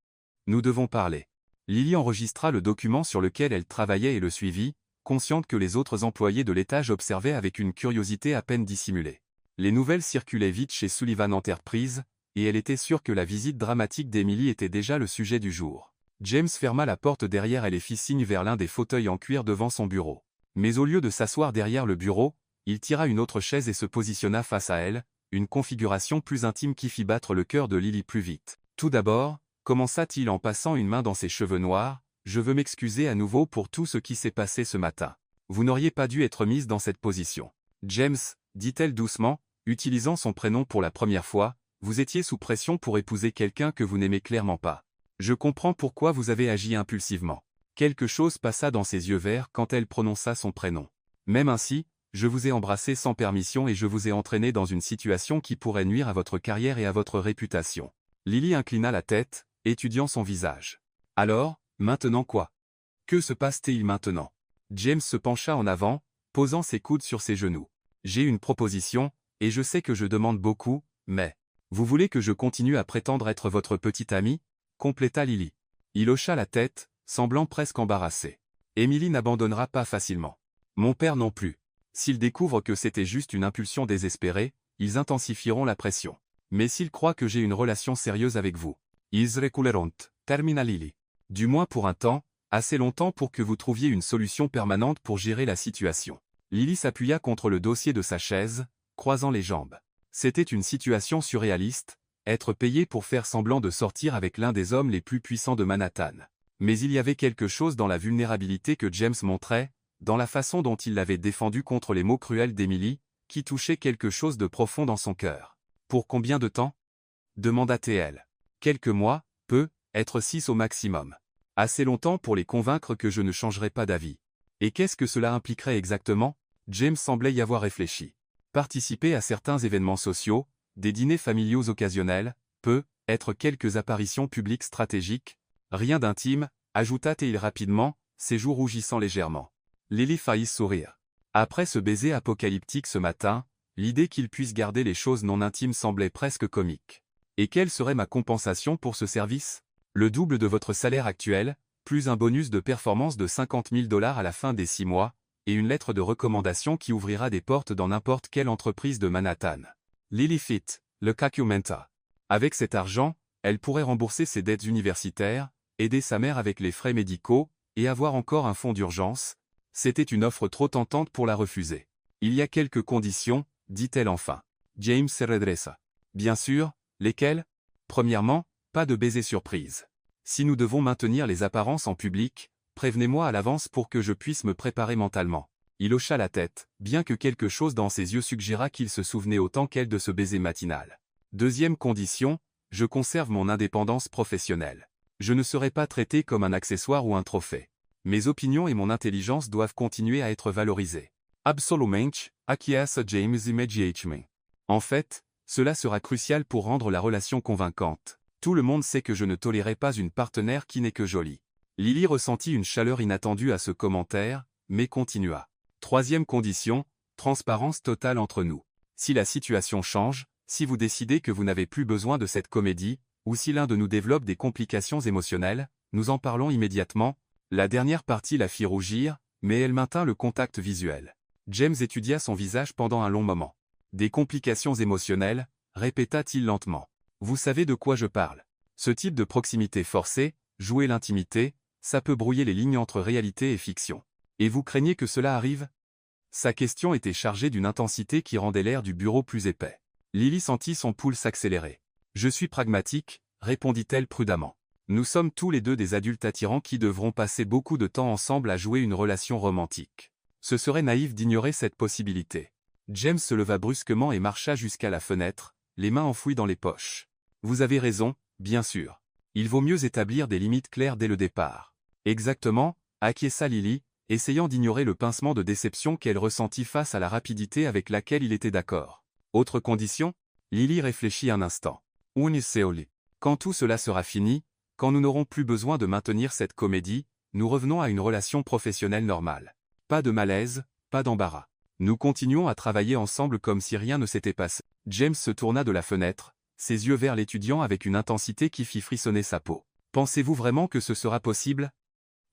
Nous devons parler. » Lily enregistra le document sur lequel elle travaillait et le suivit, consciente que les autres employés de l'étage observaient avec une curiosité à peine dissimulée. Les nouvelles circulaient vite chez Sullivan Enterprise, et elle était sûre que la visite dramatique d'Emily était déjà le sujet du jour. James ferma la porte derrière elle et fit signe vers l'un des fauteuils en cuir devant son bureau. Mais au lieu de s'asseoir derrière le bureau, il tira une autre chaise et se positionna face à elle, une configuration plus intime qui fit battre le cœur de Lily plus vite. Tout d'abord, commença-t-il en passant une main dans ses cheveux noirs, je veux m'excuser à nouveau pour tout ce qui s'est passé ce matin. Vous n'auriez pas dû être mise dans cette position. James, dit-elle doucement, utilisant son prénom pour la première fois, vous étiez sous pression pour épouser quelqu'un que vous n'aimez clairement pas. Je comprends pourquoi vous avez agi impulsivement. Quelque chose passa dans ses yeux verts quand elle prononça son prénom. Même ainsi, je vous ai embrassé sans permission et je vous ai entraîné dans une situation qui pourrait nuire à votre carrière et à votre réputation. Lily inclina la tête, étudiant son visage. Alors, maintenant quoi? Que se passe-t-il maintenant? James se pencha en avant, posant ses coudes sur ses genoux. J'ai une proposition, et je sais que je demande beaucoup, mais... Vous voulez que je continue à prétendre être votre petite amie? Compléta Lily. Il hocha la tête, semblant presque embarrassé. Emily n'abandonnera pas facilement. Mon père non plus. S'ils découvrent que c'était juste une impulsion désespérée, ils intensifieront la pression. Mais s'ils croient que j'ai une relation sérieuse avec vous, ils reculeront, termina Lily. Du moins pour un temps, assez longtemps pour que vous trouviez une solution permanente pour gérer la situation. Lily s'appuya contre le dossier de sa chaise, croisant les jambes. C'était une situation surréaliste, être payé pour faire semblant de sortir avec l'un des hommes les plus puissants de Manhattan. Mais il y avait quelque chose dans la vulnérabilité que James montrait, dans la façon dont il l'avait défendu contre les mots cruels d'Emily, qui touchait quelque chose de profond dans son cœur. Pour combien de temps? Demanda-t-elle. Quelques mois, peu, être 6 au maximum. Assez longtemps pour les convaincre que je ne changerai pas d'avis. Et qu'est-ce que cela impliquerait exactement? James semblait y avoir réfléchi. Participer à certains événements sociaux, des dîners familiaux occasionnels, peu, être quelques apparitions publiques stratégiques, rien d'intime, ajouta-t-il rapidement, ses joues rougissant légèrement. Lily faillit sourire. Après ce baiser apocalyptique ce matin, l'idée qu'il puisse garder les choses non intimes semblait presque comique. Et quelle serait ma compensation pour ce service? Le double de votre salaire actuel, plus un bonus de performance de 50 000 $ à la fin des 6 mois, et une lettre de recommandation qui ouvrira des portes dans n'importe quelle entreprise de Manhattan. Lily fit, le cacumenta. Avec cet argent, elle pourrait rembourser ses dettes universitaires, aider sa mère avec les frais médicaux, et avoir encore un fonds d'urgence. C'était une offre trop tentante pour la refuser. Il y a quelques conditions, dit-elle enfin. James se redressa. Bien sûr, lesquelles? Premièrement, pas de baiser surprise. Si nous devons maintenir les apparences en public, prévenez-moi à l'avance pour que je puisse me préparer mentalement. Il hocha la tête, bien que quelque chose dans ses yeux suggérât qu'il se souvenait autant qu'elle de ce baiser matinal. Deuxième condition, je conserve mon indépendance professionnelle. Je ne serai pas traité comme un accessoire ou un trophée. Mes opinions et mon intelligence doivent continuer à être valorisées. Absolument, acquiesce James immédiatement. En fait, cela sera crucial pour rendre la relation convaincante. Tout le monde sait que je ne tolérerai pas une partenaire qui n'est que jolie. Lily ressentit une chaleur inattendue à ce commentaire, mais continua. Troisième condition, transparence totale entre nous. Si la situation change, si vous décidez que vous n'avez plus besoin de cette comédie, ou si l'un de nous développe des complications émotionnelles, nous en parlons immédiatement. La dernière partie la fit rougir, mais elle maintint le contact visuel. James étudia son visage pendant un long moment. Des complications émotionnelles, répéta-t-il lentement. Vous savez de quoi je parle. Ce type de proximité forcée, jouer l'intimité, ça peut brouiller les lignes entre réalité et fiction. Et vous craignez que cela arrive? Sa question était chargée d'une intensité qui rendait l'air du bureau plus épais. Lily sentit son pouls s'accélérer. Je suis pragmatique, répondit-elle prudemment. Nous sommes tous les deux des adultes attirants qui devront passer beaucoup de temps ensemble à jouer une relation romantique. Ce serait naïf d'ignorer cette possibilité. James se leva brusquement et marcha jusqu'à la fenêtre, les mains enfouies dans les poches. Vous avez raison, bien sûr. Il vaut mieux établir des limites claires dès le départ. Exactement, acquiesça Lily, essayant d'ignorer le pincement de déception qu'elle ressentit face à la rapidité avec laquelle il était d'accord. Autre condition? Lily réfléchit un instant. Uniseoli. Quand tout cela sera fini, quand nous n'aurons plus besoin de maintenir cette comédie, nous revenons à une relation professionnelle normale. Pas de malaise, pas d'embarras. Nous continuons à travailler ensemble comme si rien ne s'était passé. James se tourna de la fenêtre, ses yeux vers l'étudiant avec une intensité qui fit frissonner sa peau. Pensez-vous vraiment que ce sera possible?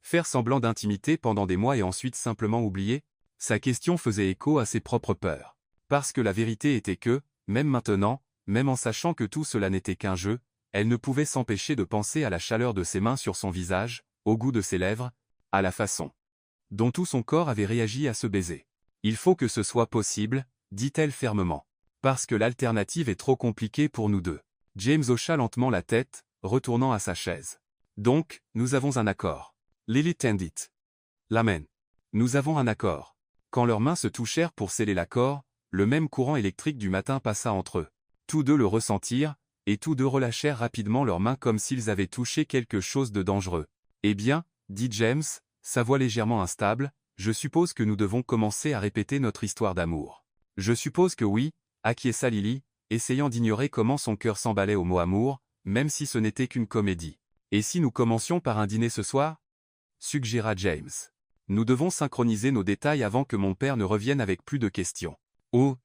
Faire semblant d'intimité pendant des mois et ensuite simplement oublier? Sa question faisait écho à ses propres peurs. Parce que la vérité était que, même maintenant, même en sachant que tout cela n'était qu'un jeu, elle ne pouvait s'empêcher de penser à la chaleur de ses mains sur son visage, au goût de ses lèvres, à la façon dont tout son corps avait réagi à ce baiser. Il faut que ce soit possible, dit-elle fermement. Parce que l'alternative est trop compliquée pour nous deux. James hocha lentement la tête, retournant à sa chaise. Donc, nous avons un accord. Lily tendit. L'amen. Nous avons un accord. Quand leurs mains se touchèrent pour sceller l'accord, le même courant électrique du matin passa entre eux. Tous deux le ressentirent, et tous deux relâchèrent rapidement leurs mains comme s'ils avaient touché quelque chose de dangereux. Eh bien, dit James, sa voix légèrement instable, je suppose que nous devons commencer à répéter notre histoire d'amour. Je suppose que oui, acquiesça Lily, essayant d'ignorer comment son cœur s'emballait au mot amour, même si ce n'était qu'une comédie. Et si nous commencions par un dîner ce soir? Suggéra James. Nous devons synchroniser nos détails avant que mon père ne revienne avec plus de questions. Ou,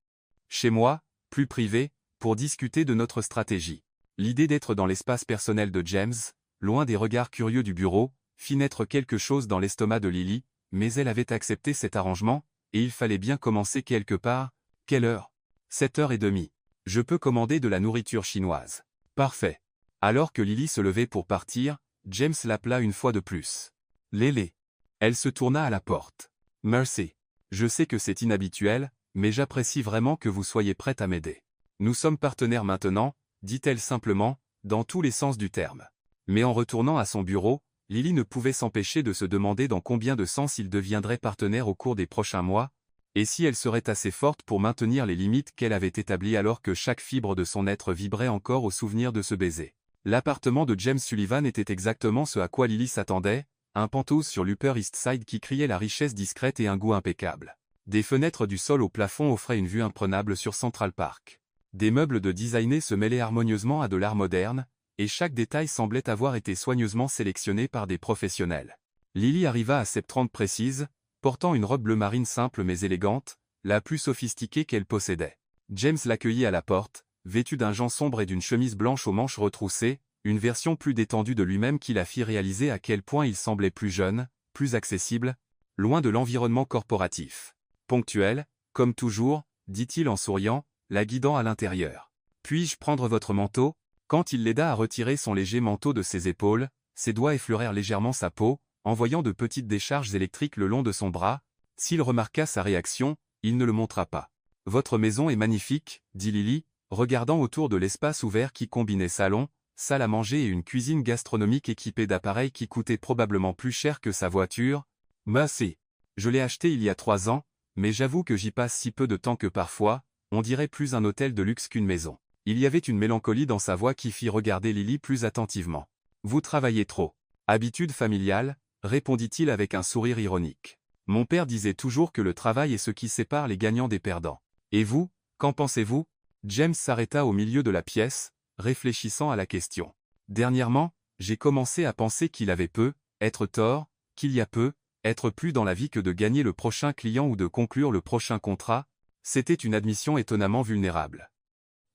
chez moi, plus privé, pour discuter de notre stratégie. L'idée d'être dans l'espace personnel de James, loin des regards curieux du bureau, fit naître quelque chose dans l'estomac de Lily, mais elle avait accepté cet arrangement, et il fallait bien commencer quelque part. Quelle heure? 7h30. Je peux commander de la nourriture chinoise. Parfait. Alors que Lily se levait pour partir, James l'appela une fois de plus. Lélé. Elle se tourna à la porte. Mercy. Je sais que c'est inhabituel, mais j'apprécie vraiment que vous soyez prête à m'aider. Nous sommes partenaires maintenant, dit-elle simplement, dans tous les sens du terme. Mais en retournant à son bureau, Lily ne pouvait s'empêcher de se demander dans combien de sens ils deviendraient partenaires au cours des prochains mois, et si elle serait assez forte pour maintenir les limites qu'elle avait établies alors que chaque fibre de son être vibrait encore au souvenir de ce baiser. L'appartement de James Sullivan était exactement ce à quoi Lily s'attendait, un penthouse sur l'Upper East Side qui criait la richesse discrète et un goût impeccable. Des fenêtres du sol au plafond offraient une vue imprenable sur Central Park. Des meubles de designer se mêlaient harmonieusement à de l'art moderne, et chaque détail semblait avoir été soigneusement sélectionné par des professionnels. Lily arriva à 7h30 précise, portant une robe bleu marine simple mais élégante, la plus sophistiquée qu'elle possédait. James l'accueillit à la porte, vêtu d'un jean sombre et d'une chemise blanche aux manches retroussées, une version plus détendue de lui-même qui la fit réaliser à quel point il semblait plus jeune, plus accessible, loin de l'environnement corporatif. Ponctuel, comme toujours, dit-il en souriant, la guidant à l'intérieur. Puis-je prendre votre manteau? Quand il l'aida à retirer son léger manteau de ses épaules, ses doigts effleurèrent légèrement sa peau, envoyant de petites décharges électriques le long de son bras. S'il remarqua sa réaction, il ne le montra pas. « Votre maison est magnifique, » dit Lily, regardant autour de l'espace ouvert qui combinait salon, salle à manger et une cuisine gastronomique équipée d'appareils qui coûtaient probablement plus cher que sa voiture. « Merci. Je l'ai acheté il y a 3 ans, mais j'avoue que j'y passe si peu de temps que parfois, on dirait plus un hôtel de luxe qu'une maison. » Il y avait une mélancolie dans sa voix qui fit regarder Lily plus attentivement. « Vous travaillez trop. Habitude familiale, » répondit-il avec un sourire ironique. « Mon père disait toujours que le travail est ce qui sépare les gagnants des perdants. Et vous, qu'en pensez-vous » James s'arrêta au milieu de la pièce, réfléchissant à la question. « Dernièrement, j'ai commencé à penser qu'il avait peu, être tort, qu'il y a peu, être plus dans la vie que de gagner le prochain client ou de conclure le prochain contrat. » C'était une admission étonnamment vulnérable.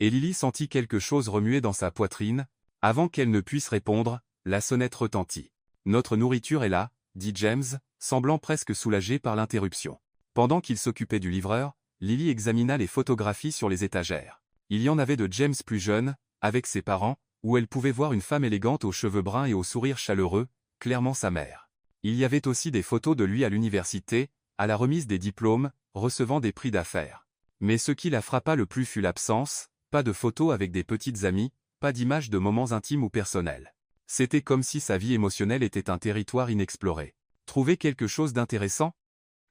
Et Lily sentit quelque chose remuer dans sa poitrine. Avant qu'elle ne puisse répondre, la sonnette retentit. « Notre nourriture est là, » dit James, semblant presque soulagé par l'interruption. Pendant qu'il s'occupait du livreur, Lily examina les photographies sur les étagères. Il y en avait de James plus jeune, avec ses parents, où elle pouvait voir une femme élégante aux cheveux bruns et au sourire chaleureux, clairement sa mère. Il y avait aussi des photos de lui à l'université, à la remise des diplômes, recevant des prix d'affaires. Mais ce qui la frappa le plus fut l'absence. Pas de photos avec des petites amies, pas d'images de moments intimes ou personnels. C'était comme si sa vie émotionnelle était un territoire inexploré. « Trouvez quelque chose d'intéressant »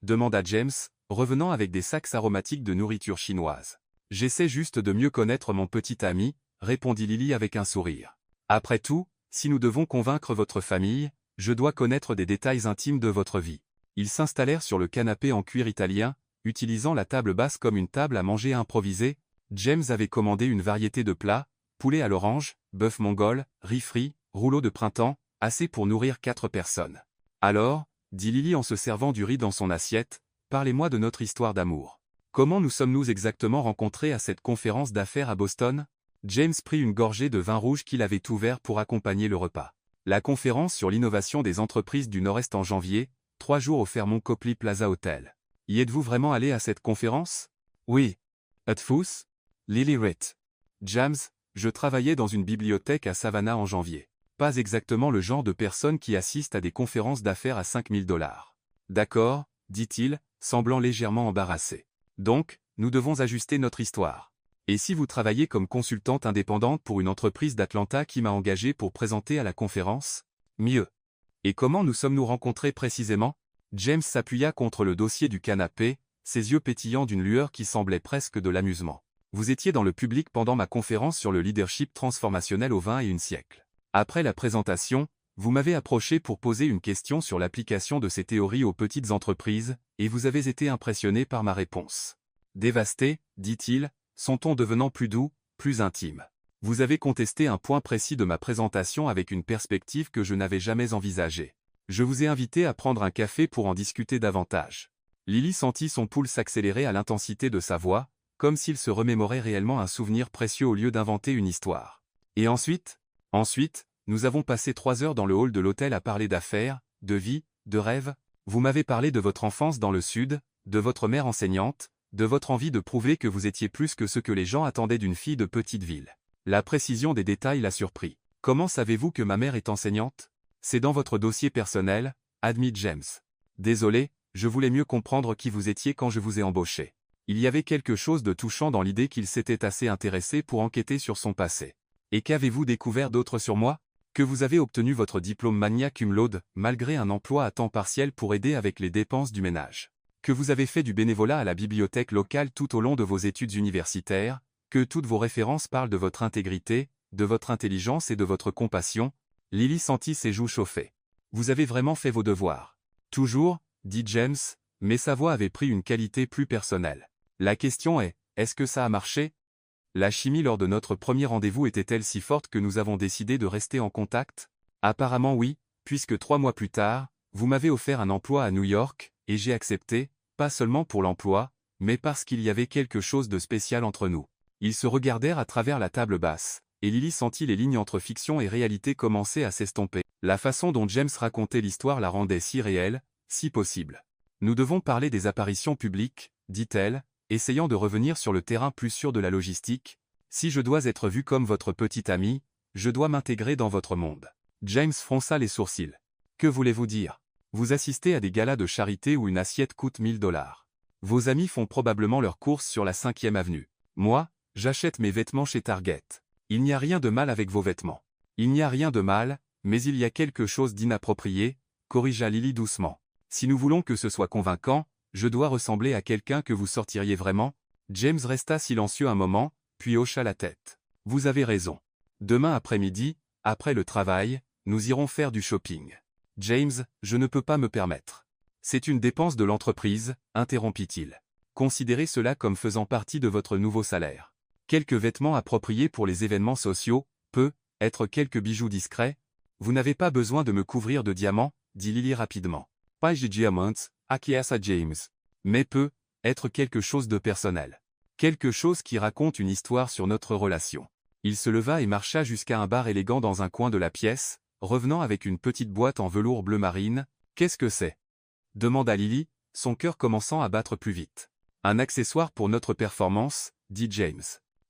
demanda James, revenant avec des sacs aromatiques de nourriture chinoise. « J'essaie juste de mieux connaître mon petit ami, » répondit Lily avec un sourire. « Après tout, si nous devons convaincre votre famille, je dois connaître des détails intimes de votre vie. » Ils s'installèrent sur le canapé en cuir italien, utilisant la table basse comme une table à manger improvisée. James avait commandé une variété de plats, poulet à l'orange, bœuf mongol, riz frit, rouleau de printemps, assez pour nourrir 4 personnes. « Alors, » dit Lily en se servant du riz dans son assiette, « parlez-moi de notre histoire d'amour. Comment nous sommes-nous exactement rencontrés à cette conférence d'affaires à Boston ?» James prit une gorgée de vin rouge qu'il avait ouvert pour accompagner le repas. La conférence sur l'innovation des entreprises du Nord-Est en janvier, 3 jours au Fairmont Copley Plaza Hotel. Y êtes-vous vraiment allé à cette conférence? Oui. Êtes-vous? Lily Ritt. James, je travaillais dans une bibliothèque à Savannah en janvier. Pas exactement le genre de personne qui assiste à des conférences d'affaires à $5000. D'accord, dit-il, semblant légèrement embarrassé. Donc, nous devons ajuster notre histoire. Et si vous travaillez comme consultante indépendante pour une entreprise d'Atlanta qui m'a engagé pour présenter à la conférence? Mieux. Et comment nous sommes-nous rencontrés précisément? James s'appuya contre le dossier du canapé, ses yeux pétillants d'une lueur qui semblait presque de l'amusement. Vous étiez dans le public pendant ma conférence sur le leadership transformationnel au XXIe siècle. Après la présentation, Vous m'avez approché pour poser une question sur l'application de ces théories aux petites entreprises, et vous avez été impressionné par ma réponse. Dévasté, dit-il, son ton devenant plus doux, plus intime. Vous avez contesté un point précis de ma présentation avec une perspective que je n'avais jamais envisagée. Je vous ai invité à prendre un café pour en discuter davantage. Lily sentit son pouls s'accélérer à l'intensité de sa voix, comme s'il se remémorait réellement un souvenir précieux au lieu d'inventer une histoire. Et ensuite, nous avons passé 3 heures dans le hall de l'hôtel à parler d'affaires, de vie, de rêves. Vous m'avez parlé de votre enfance dans le sud, de votre mère enseignante, de votre envie de prouver que vous étiez plus que ce que les gens attendaient d'une fille de petite ville. La précision des détails l'a surpris. Comment savez-vous que ma mère est enseignante? C'est dans votre dossier personnel, admit James. Désolé, je voulais mieux comprendre qui vous étiez quand je vous ai embauché. Il y avait quelque chose de touchant dans l'idée qu'il s'était assez intéressé pour enquêter sur son passé. Et qu'avez-vous découvert d'autre sur moi? Que vous avez obtenu votre diplôme magna cum laude, malgré un emploi à temps partiel pour aider avec les dépenses du ménage. Que vous avez fait du bénévolat à la bibliothèque locale tout au long de vos études universitaires, que toutes vos références parlent de votre intégrité, de votre intelligence et de votre compassion. Lily sentit ses joues chauffer. Vous avez vraiment fait vos devoirs. Toujours, dit James, mais sa voix avait pris une qualité plus personnelle. La question est-ce que ça a marché? La chimie lors de notre premier rendez-vous était-elle si forte que nous avons décidé de rester en contact? Apparemment oui, puisque 3 mois plus tard, vous m'avez offert un emploi à New York, et j'ai accepté, pas seulement pour l'emploi, mais parce qu'il y avait quelque chose de spécial entre nous. Ils se regardèrent à travers la table basse, et Lily sentit les lignes entre fiction et réalité commencer à s'estomper. La façon dont James racontait l'histoire la rendait si réelle, si possible. Nous devons parler des apparitions publiques, dit-elle, essayant de revenir sur le terrain plus sûr de la logistique. Si je dois être vu comme votre petit ami, je dois m'intégrer dans votre monde. James fronça les sourcils. Que voulez-vous dire? Vous assistez à des galas de charité où une assiette coûte 1000 $. Vos amis font probablement leurs courses sur la 5e avenue. Moi, j'achète mes vêtements chez Target. Il n'y a rien de mal avec vos vêtements. Il n'y a rien de mal, mais il y a quelque chose d'inapproprié, corrigea Lily doucement. Si nous voulons que ce soit convaincant, je dois ressembler à quelqu'un que vous sortiriez vraiment? James resta silencieux un moment, puis hocha la tête. Vous avez raison. Demain après-midi, après le travail, nous irons faire du shopping. James, je ne peux pas me permettre. C'est une dépense de l'entreprise, interrompit-il. Considérez cela comme faisant partie de votre nouveau salaire. Quelques vêtements appropriés pour les événements sociaux, être quelques bijoux discrets. Vous n'avez pas besoin de me couvrir de diamants, dit Lily rapidement. Pas de diamants, acquiesça James. Mais être quelque chose de personnel. Quelque chose qui raconte une histoire sur notre relation. Il se leva et marcha jusqu'à un bar élégant dans un coin de la pièce, revenant avec une petite boîte en velours bleu marine. Qu'est-ce que c'est? Demanda Lily, son cœur commençant à battre plus vite. Un accessoire pour notre performance, dit James.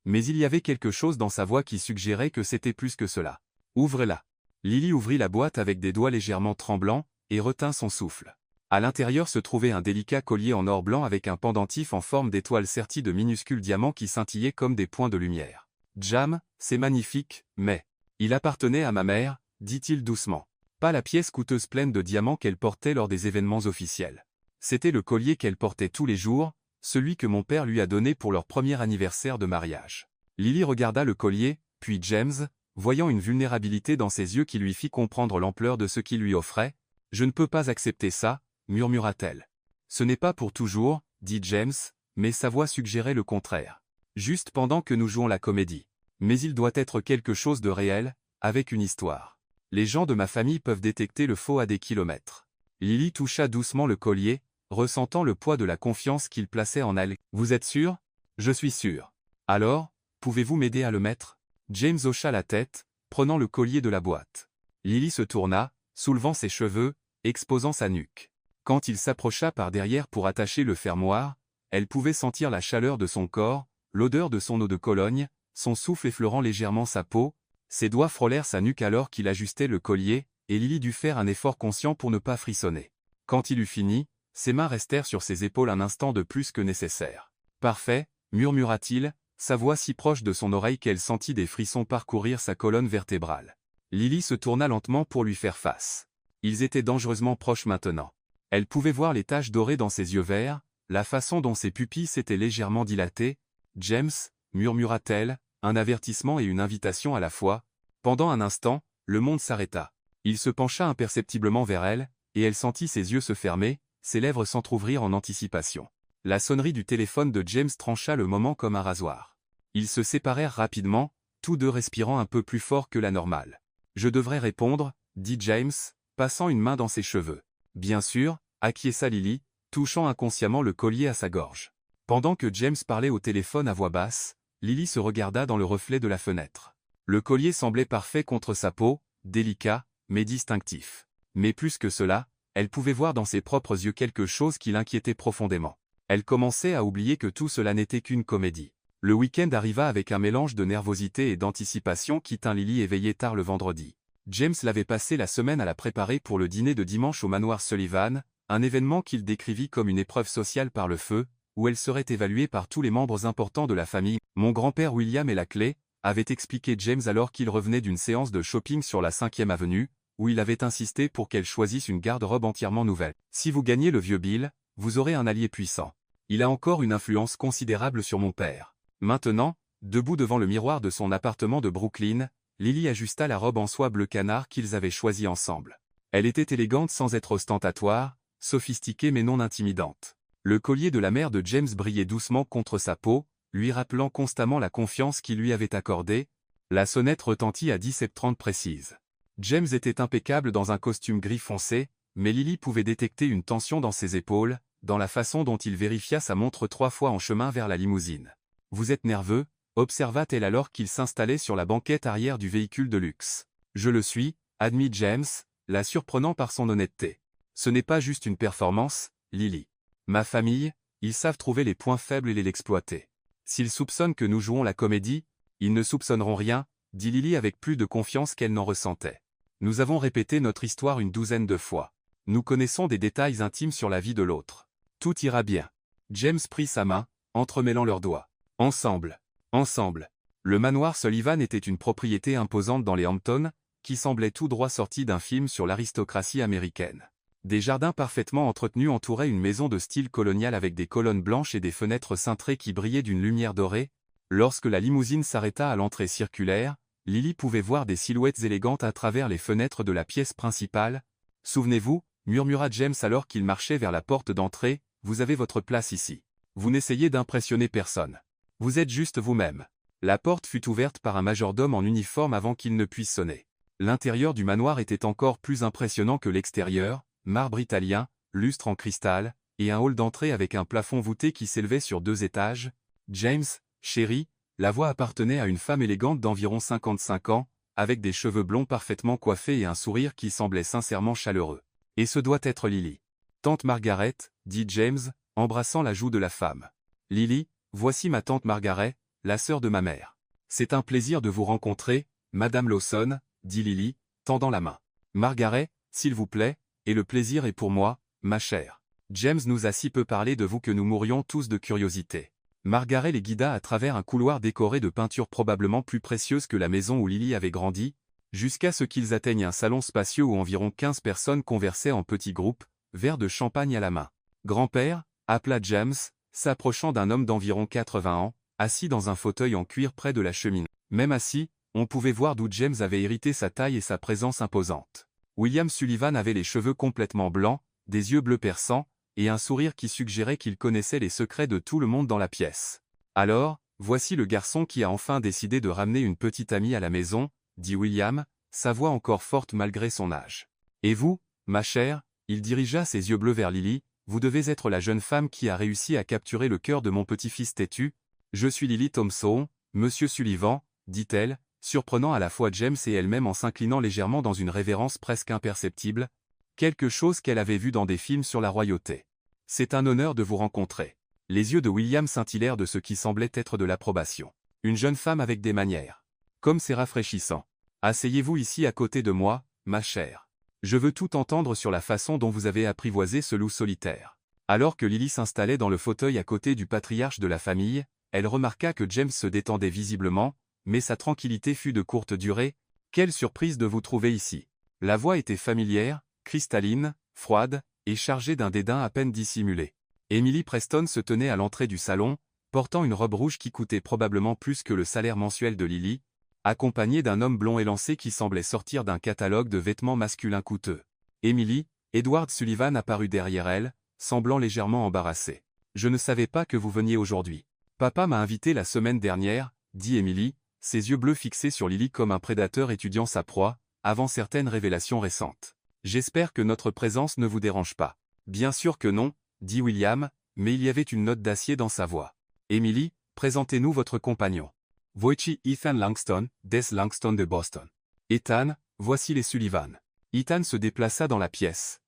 Mais il y avait quelque chose dans sa voix qui suggérait que c'était plus que cela. Ouvrez-la. Lily ouvrit la boîte avec des doigts légèrement tremblants, et retint son souffle. À l'intérieur se trouvait un délicat collier en or blanc avec un pendentif en forme d'étoile serti de minuscules diamants qui scintillaient comme des points de lumière. Jam, c'est magnifique, mais... Il appartenait à ma mère, dit-il doucement. Pas la pièce coûteuse pleine de diamants qu'elle portait lors des événements officiels. C'était le collier qu'elle portait tous les jours, celui que mon père lui a donné pour leur premier anniversaire de mariage. Lily regarda le collier, puis James, voyant une vulnérabilité dans ses yeux qui lui fit comprendre l'ampleur de ce qu'il lui offrait. « Je ne peux pas accepter ça », murmura-t-elle. « Ce n'est pas pour toujours, » dit James, mais sa voix suggérait le contraire. « Juste pendant que nous jouons la comédie. Mais il doit être quelque chose de réel, avec une histoire. Les gens de ma famille peuvent détecter le faux à des kilomètres. » Lily toucha doucement le collier, ressentant le poids de la confiance qu'il plaçait en elle. « Vous êtes sûr? » « Je suis sûr. »« Alors, pouvez-vous m'aider à le mettre ?» James hocha la tête, prenant le collier de la boîte. Lily se tourna, soulevant ses cheveux, exposant sa nuque. Quand il s'approcha par derrière pour attacher le fermoir, elle pouvait sentir la chaleur de son corps, l'odeur de son eau de Cologne, son souffle effleurant légèrement sa peau. Ses doigts frôlèrent sa nuque alors qu'il ajustait le collier, et Lily dut faire un effort conscient pour ne pas frissonner. Quand il eut fini, ses mains restèrent sur ses épaules un instant de plus que nécessaire. « Parfait », murmura-t-il, sa voix si proche de son oreille qu'elle sentit des frissons parcourir sa colonne vertébrale. Lily se tourna lentement pour lui faire face. Ils étaient dangereusement proches maintenant. Elle pouvait voir les taches dorées dans ses yeux verts, la façon dont ses pupilles s'étaient légèrement dilatées. « James », murmura-t-elle, un avertissement et une invitation à la fois. Pendant un instant, le monde s'arrêta. Il se pencha imperceptiblement vers elle, et elle sentit ses yeux se fermer, ses lèvres s'entr'ouvrir en anticipation. La sonnerie du téléphone de James trancha le moment comme un rasoir. Ils se séparèrent rapidement, tous deux respirant un peu plus fort que la normale. « Je devrais répondre, » dit James, passant une main dans ses cheveux. « Bien sûr, » acquiesça Lily, touchant inconsciemment le collier à sa gorge. Pendant que James parlait au téléphone à voix basse, Lily se regarda dans le reflet de la fenêtre. Le collier semblait parfait contre sa peau, délicat, mais distinctif. Mais plus que cela, elle pouvait voir dans ses propres yeux quelque chose qui l'inquiétait profondément. Elle commençait à oublier que tout cela n'était qu'une comédie. Le week-end arriva avec un mélange de nervosité et d'anticipation qui tint Lily éveillée tard le vendredi. James l'avait passé la semaine à la préparer pour le dîner de dimanche au manoir Sullivan, un événement qu'il décrivit comme une épreuve sociale par le feu, où elle serait évaluée par tous les membres importants de la famille. « Mon grand-père William est la clé », avait expliqué James alors qu'il revenait d'une séance de shopping sur la 5e avenue, où il avait insisté pour qu'elle choisisse une garde-robe entièrement nouvelle. « Si vous gagnez le vieux Bill, vous aurez un allié puissant. Il a encore une influence considérable sur mon père. » Maintenant, debout devant le miroir de son appartement de Brooklyn, Lily ajusta la robe en soie bleu canard qu'ils avaient choisie ensemble. Elle était élégante sans être ostentatoire, sophistiquée mais non intimidante. Le collier de la mère de James brillait doucement contre sa peau, lui rappelant constamment la confiance qu'il lui avait accordée. La sonnette retentit à 17h30 précise. James était impeccable dans un costume gris foncé, mais Lily pouvait détecter une tension dans ses épaules, dans la façon dont il vérifia sa montre 3 fois en chemin vers la limousine. « Vous êtes nerveux ?» observa-t-elle alors qu'il s'installait sur la banquette arrière du véhicule de luxe. « Je le suis », admit James, la surprenant par son honnêteté. « Ce n'est pas juste une performance, Lily. Ma famille, ils savent trouver les points faibles et l'exploiter. S'ils soupçonnent que nous jouons la comédie, ils ne soupçonneront rien, » dit Lily avec plus de confiance qu'elle n'en ressentait. « Nous avons répété notre histoire une douzaine de fois. Nous connaissons des détails intimes sur la vie de l'autre. Tout ira bien. » James prit sa main, entremêlant leurs doigts. Ensemble. Ensemble. Le manoir Sullivan était une propriété imposante dans les Hamptons, qui semblait tout droit sortie d'un film sur l'aristocratie américaine. Des jardins parfaitement entretenus entouraient une maison de style colonial avec des colonnes blanches et des fenêtres cintrées qui brillaient d'une lumière dorée. Lorsque la limousine s'arrêta à l'entrée circulaire, Lily pouvait voir des silhouettes élégantes à travers les fenêtres de la pièce principale. « Souvenez-vous » murmura James alors qu'il marchait vers la porte d'entrée, « vous avez votre place ici. Vous n'essayez d'impressionner personne. Vous êtes juste vous-même. » La porte fut ouverte par un majordome en uniforme avant qu'il ne puisse sonner. L'intérieur du manoir était encore plus impressionnant que l'extérieur, marbre italien, lustre en cristal, et un hall d'entrée avec un plafond voûté qui s'élevait sur 2 étages. « James, chéri » la voix appartenait à une femme élégante d'environ 55 ans, avec des cheveux blonds parfaitement coiffés et un sourire qui semblait sincèrement chaleureux. « Et ce doit être Lily. »« Tante Margaret » dit James, embrassant la joue de la femme. « Lily, voici ma tante Margaret, la sœur de ma mère. C'est un plaisir de vous rencontrer, Madame Lawson, » dit Lily, tendant la main. « Margaret, s'il vous plaît, et le plaisir est pour moi, ma chère. James nous a si peu parlé de vous que nous mourions tous de curiosité. » Margaret les guida à travers un couloir décoré de peintures probablement plus précieuses que la maison où Lily avait grandi, jusqu'à ce qu'ils atteignent un salon spacieux où environ 15 personnes conversaient en petits groupes, verre de champagne à la main. « Grand-père » appela James, s'approchant d'un homme d'environ 80 ans, assis dans un fauteuil en cuir près de la cheminée. Même assis, on pouvait voir d'où James avait hérité sa taille et sa présence imposante. William Sullivan avait les cheveux complètement blancs, des yeux bleus perçants, et un sourire qui suggérait qu'il connaissait les secrets de tout le monde dans la pièce. « Alors, voici le garçon qui a enfin décidé de ramener une petite amie à la maison, » dit William, sa voix encore forte malgré son âge. « Et vous, ma chère » il dirigea ses yeux bleus vers Lily, « vous devez être la jeune femme qui a réussi à capturer le cœur de mon petit-fils têtu. »« Je suis Lily Thompson, Monsieur Sullivan, » dit-elle, surprenant à la fois James et elle-même en s'inclinant légèrement dans une révérence presque imperceptible, quelque chose qu'elle avait vu dans des films sur la royauté. « C'est un honneur de vous rencontrer. » Les yeux de William scintillèrent de ce qui semblait être de l'approbation. Une jeune femme avec des manières. Comme c'est rafraîchissant. « Asseyez-vous ici à côté de moi, ma chère. Je veux tout entendre sur la façon dont vous avez apprivoisé ce loup solitaire. » Alors que Lily s'installait dans le fauteuil à côté du patriarche de la famille, elle remarqua que James se détendait visiblement, mais sa tranquillité fut de courte durée. « Quelle surprise de vous trouver ici. » La voix était familière, cristalline, froide, et chargée d'un dédain à peine dissimulé. Emily Preston se tenait à l'entrée du salon, portant une robe rouge qui coûtait probablement plus que le salaire mensuel de Lily. accompagné d'un homme blond élancé qui semblait sortir d'un catalogue de vêtements masculins coûteux. Emily, Edward Sullivan apparut derrière elle, semblant légèrement embarrassé. « Je ne savais pas que vous veniez aujourd'hui. Papa m'a invité la semaine dernière, » dit Emily, ses yeux bleus fixés sur Lily comme un prédateur étudiant sa proie, avant certaines révélations récentes. « J'espère que notre présence ne vous dérange pas. »« Bien sûr que non, » dit William, mais il y avait une note d'acier dans sa voix. « Emily, présentez-nous votre compagnon. »« Voici Ethan Langston, des Langston de Boston. »« Ethan, voici les Sullivan. » Ethan se déplaça dans la pièce,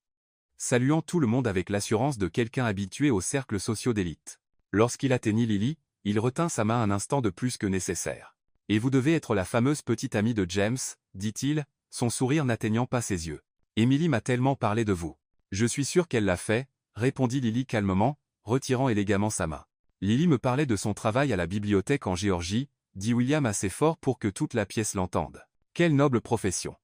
saluant tout le monde avec l'assurance de quelqu'un habitué aux cercles sociaux d'élite. Lorsqu'il atteignit Lily, il retint sa main un instant de plus que nécessaire. « Et vous devez être la fameuse petite amie de James, » dit-il, son sourire n'atteignant pas ses yeux. « Emily m'a tellement parlé de vous. »« Je suis sûr qu'elle l'a fait, » répondit Lily calmement, retirant élégamment sa main. « Lily me parlait de son travail à la bibliothèque en Géorgie, » dit William assez fort pour que toute la pièce l'entende. « Quelle noble profession.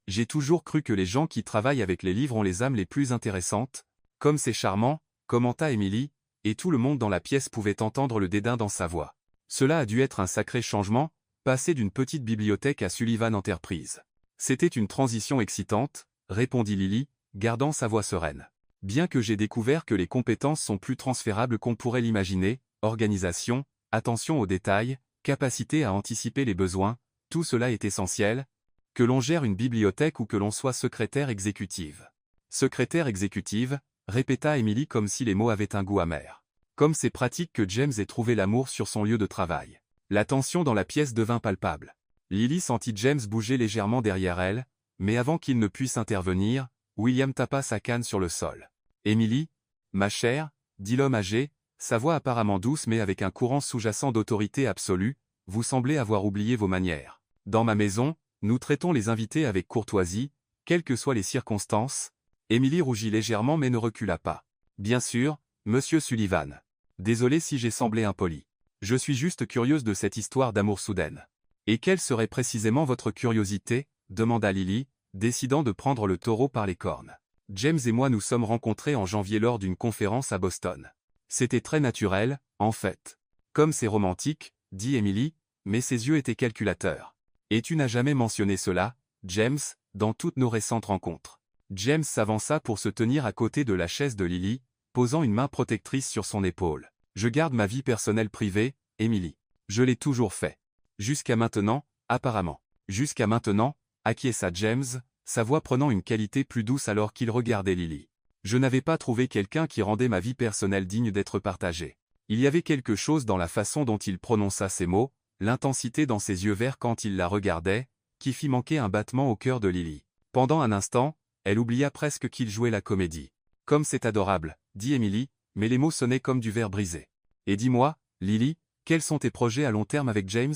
J'ai toujours cru que les gens qui travaillent avec les livres ont les âmes les plus intéressantes. Comme c'est charmant, » commenta Emily, et tout le monde dans la pièce pouvait entendre le dédain dans sa voix. Cela a dû être un sacré changement, passer d'une petite bibliothèque à Sullivan Enterprise. C'était une transition excitante, répondit Lily, gardant sa voix sereine. Bien que j'ai découvert que les compétences sont plus transférables qu'on pourrait l'imaginer, organisation, attention aux détails, capacité à anticiper les besoins, tout cela est essentiel, que l'on gère une bibliothèque ou que l'on soit secrétaire exécutive. Secrétaire exécutive, répéta Emily comme si les mots avaient un goût amer. Comme c'est pratique que James ait trouvé l'amour sur son lieu de travail. La tension dans la pièce devint palpable. Lily sentit James bouger légèrement derrière elle, mais avant qu'il ne puisse intervenir, William tapa sa canne sur le sol. « Emily, ma chère, » dit l'homme âgé, sa voix apparemment douce mais avec un courant sous-jacent d'autorité absolue, « vous semblez avoir oublié vos manières. Dans ma maison, nous traitons les invités avec courtoisie, quelles que soient les circonstances. » Emily rougit légèrement mais ne recula pas. « Bien sûr, monsieur Sullivan. Désolé si j'ai semblé impoli. Je suis juste curieuse de cette histoire d'amour soudaine. »« Et quelle serait précisément votre curiosité ?» demanda Lily, décidant de prendre le taureau par les cornes. « James et moi nous sommes rencontrés en janvier lors d'une conférence à Boston. C'était très naturel, en fait. Comme c'est romantique, » dit Emily, mais ses yeux étaient calculateurs. « Et tu n'as jamais mentionné cela, James, dans toutes nos récentes rencontres. » James s'avança pour se tenir à côté de la chaise de Lily, posant une main protectrice sur son épaule. « Je garde ma vie personnelle privée, Emily. Je l'ai toujours fait. Jusqu'à maintenant, apparemment. »« Jusqu'à maintenant, » acquiesça James, sa voix prenant une qualité plus douce alors qu'il regardait Lily. « Je n'avais pas trouvé quelqu'un qui rendait ma vie personnelle digne d'être partagée. » Il y avait quelque chose dans la façon dont il prononça ces mots, l'intensité dans ses yeux verts quand il la regardait, qui fit manquer un battement au cœur de Lily. Pendant un instant, elle oublia presque qu'il jouait la comédie. « Comme c'est adorable, » dit Emily, mais les mots sonnaient comme du verre brisé. « Et dis-moi, Lily, quels sont tes projets à long terme avec James ?»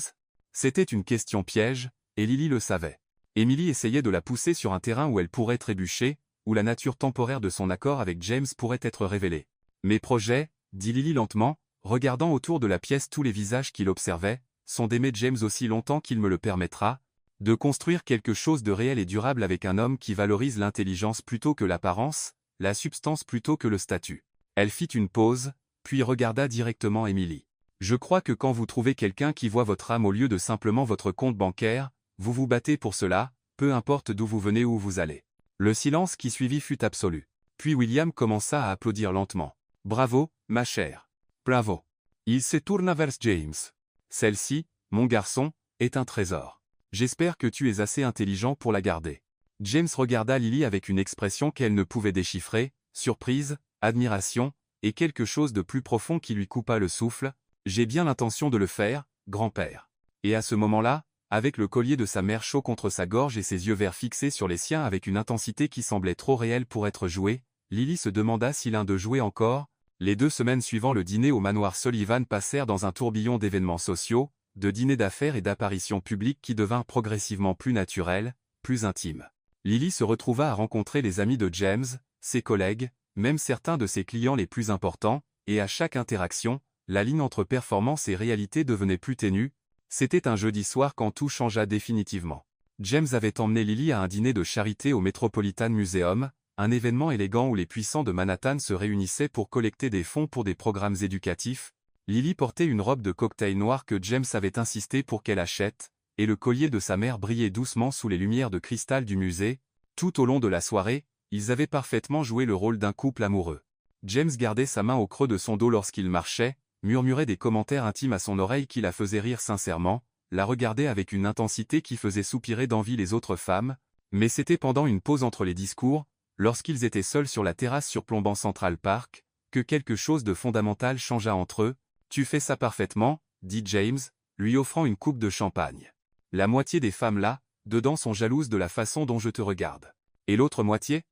C'était une question piège, et Lily le savait. Emily essayait de la pousser sur un terrain où elle pourrait trébucher, où la nature temporaire de son accord avec James pourrait être révélée. « Mes projets, » dit Lily lentement, regardant autour de la pièce tous les visages qu'il observait, sont d'aimer James aussi longtemps qu'il me le permettra, de construire quelque chose de réel et durable avec un homme qui valorise l'intelligence plutôt que l'apparence, la substance plutôt que le statut. Elle fit une pause, puis regarda directement Emily. « Je crois que quand vous trouvez quelqu'un qui voit votre âme au lieu de simplement votre compte bancaire, vous vous battez pour cela, peu importe d'où vous venez ou où vous allez. » Le silence qui suivit fut absolu. Puis William commença à applaudir lentement. « Bravo, ma chère. Bravo. » Il se tourna vers James. « Celle-ci, mon garçon, est un trésor. J'espère que tu es assez intelligent pour la garder. » James regarda Lily avec une expression qu'elle ne pouvait déchiffrer, surprise, admiration, et quelque chose de plus profond qui lui coupa le souffle. « J'ai bien l'intention de le faire, grand-père. » Et à ce moment-là, avec le collier de sa mère chaud contre sa gorge et ses yeux verts fixés sur les siens avec une intensité qui semblait trop réelle pour être jouée, Lily se demanda si l'un d'eux jouait encore. Les 2 semaines suivant le dîner au manoir Sullivan passèrent dans un tourbillon d'événements sociaux, de dîners d'affaires et d'apparitions publiques qui devinrent progressivement plus naturels, plus intimes. Lily se retrouva à rencontrer les amis de James, ses collègues, même certains de ses clients les plus importants, et à chaque interaction, la ligne entre performance et réalité devenait plus ténue. C'était un jeudi soir quand tout changea définitivement. James avait emmené Lily à un dîner de charité au Metropolitan Museum, un événement élégant où les puissants de Manhattan se réunissaient pour collecter des fonds pour des programmes éducatifs. Lily portait une robe de cocktail noire que James avait insisté pour qu'elle achète, et le collier de sa mère brillait doucement sous les lumières de cristal du musée. Tout au long de la soirée, ils avaient parfaitement joué le rôle d'un couple amoureux. James gardait sa main au creux de son dos lorsqu'il marchait, murmurait des commentaires intimes à son oreille qui la faisaient rire sincèrement, la regardait avec une intensité qui faisait soupirer d'envie les autres femmes, mais c'était pendant une pause entre les discours, lorsqu'ils étaient seuls sur la terrasse surplombant Central Park, que quelque chose de fondamental changea entre eux. « Tu fais ça parfaitement », dit James, lui offrant une coupe de champagne. « La moitié des femmes là, dedans sont jalouses de la façon dont je te regarde. »« Et l'autre moitié ?»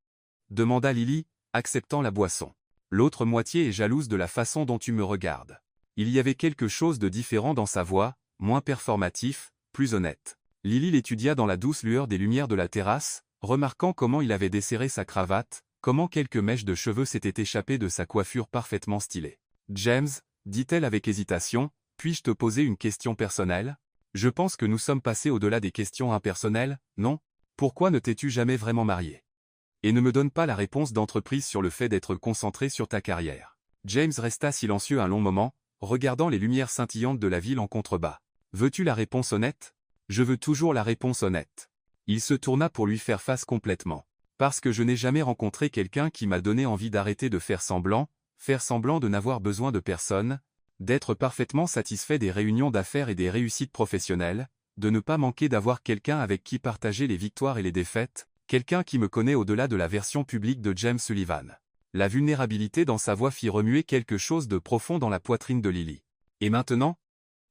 demanda Lily, acceptant la boisson. « L'autre moitié est jalouse de la façon dont tu me regardes. » Il y avait quelque chose de différent dans sa voix, moins performatif, plus honnête. Lily l'étudia dans la douce lueur des lumières de la terrasse, remarquant comment il avait desserré sa cravate, comment quelques mèches de cheveux s'étaient échappées de sa coiffure parfaitement stylée. « James, dit-elle avec hésitation, puis-je te poser une question personnelle ? Je pense que nous sommes passés au-delà des questions impersonnelles, non ? Pourquoi ne t'es-tu jamais vraiment marié ? Et ne me donne pas la réponse d'entreprise sur le fait d'être concentré sur ta carrière. » James resta silencieux un long moment, regardant les lumières scintillantes de la ville en contrebas. « Veux-tu la réponse honnête ? Je veux toujours la réponse honnête. » Il se tourna pour lui faire face complètement. « Parce que je n'ai jamais rencontré quelqu'un qui m'a donné envie d'arrêter de faire semblant de n'avoir besoin de personne, d'être parfaitement satisfait des réunions d'affaires et des réussites professionnelles, de ne pas manquer d'avoir quelqu'un avec qui partager les victoires et les défaites, quelqu'un qui me connaît au-delà de la version publique de James Sullivan. » La vulnérabilité dans sa voix fit remuer quelque chose de profond dans la poitrine de Lily. « Et maintenant »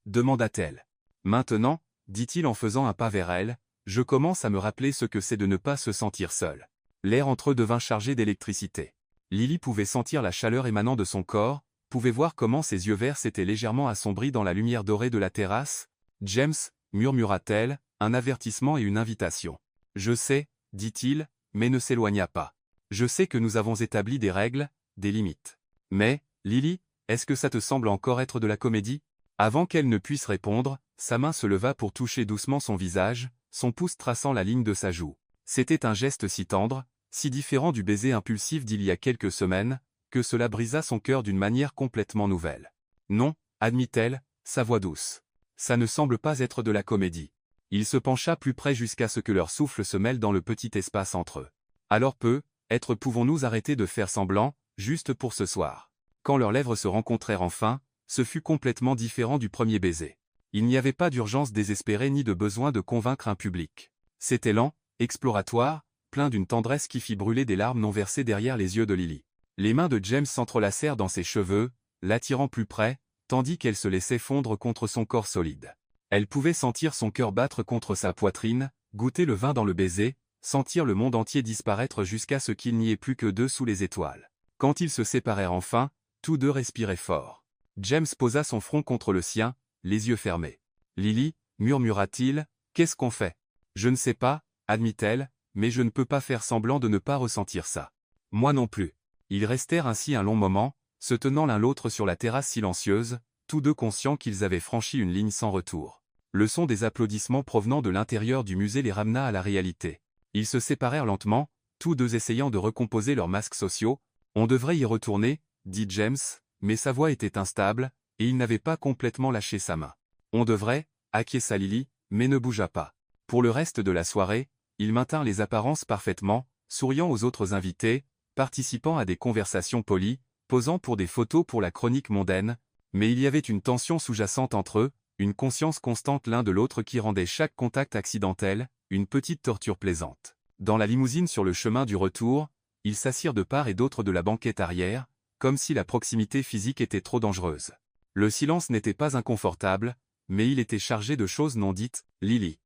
demanda-t-elle. « Maintenant, dit-il en faisant un pas vers elle, je commence à me rappeler ce que c'est de ne pas se sentir seul. » L'air entre eux devint chargé d'électricité. Lily pouvait sentir la chaleur émanant de son corps, pouvait voir comment ses yeux verts s'étaient légèrement assombris dans la lumière dorée de la terrasse. « James, murmura-t-elle, un avertissement et une invitation. »« Je sais, dit-il, mais ne s'éloigna pas. Je sais que nous avons établi des règles, des limites. Mais, Lily, est-ce que ça te semble encore être de la comédie ?» Avant qu'elle ne puisse répondre, sa main se leva pour toucher doucement son visage, son pouce traçant la ligne de sa joue. C'était un geste si tendre, si différent du baiser impulsif d'il y a quelques semaines, que cela brisa son cœur d'une manière complètement nouvelle. « Non, admit-elle, sa voix douce. Ça ne semble pas être de la comédie. » Il se pencha plus près jusqu'à ce que leurs souffles se mêlent dans le petit espace entre eux. « Alors pouvons-nous arrêter de faire semblant, juste pour ce soir ?» Quand leurs lèvres se rencontrèrent enfin, ce fut complètement différent du premier baiser. Il n'y avait pas d'urgence désespérée ni de besoin de convaincre un public. C'était lent, exploratoire, plein d'une tendresse qui fit brûler des larmes non versées derrière les yeux de Lily. Les mains de James s'entrelacèrent dans ses cheveux, l'attirant plus près, tandis qu'elle se laissait fondre contre son corps solide. Elle pouvait sentir son cœur battre contre sa poitrine, goûter le vin dans le baiser, sentir le monde entier disparaître jusqu'à ce qu'il n'y ait plus que deux sous les étoiles. Quand ils se séparèrent enfin, tous deux respiraient fort. James posa son front contre le sien, les yeux fermés. « Lily, murmura-t-il, qu'est-ce qu'on fait ? » « Je ne sais pas, admit-elle, mais je ne peux pas faire semblant de ne pas ressentir ça. » « Moi non plus. » Ils restèrent ainsi un long moment, se tenant l'un l'autre sur la terrasse silencieuse, tous deux conscients qu'ils avaient franchi une ligne sans retour. Le son des applaudissements provenant de l'intérieur du musée les ramena à la réalité. Ils se séparèrent lentement, tous deux essayant de recomposer leurs masques sociaux. « On devrait y retourner, » dit James, mais sa voix était instable, et il n'avait pas complètement lâché sa main. « On devrait, » acquiesça Lily, mais ne bougea pas. Pour le reste de la soirée, il maintint les apparences parfaitement, souriant aux autres invités, participant à des conversations polies, posant pour des photos pour la chronique mondaine, mais il y avait une tension sous-jacente entre eux, une conscience constante l'un de l'autre qui rendait chaque contact accidentel, une petite torture plaisante. Dans la limousine sur le chemin du retour, ils s'assirent de part et d'autre de la banquette arrière, comme si la proximité physique était trop dangereuse. Le silence n'était pas inconfortable, mais il était chargé de choses non dites. « Lily »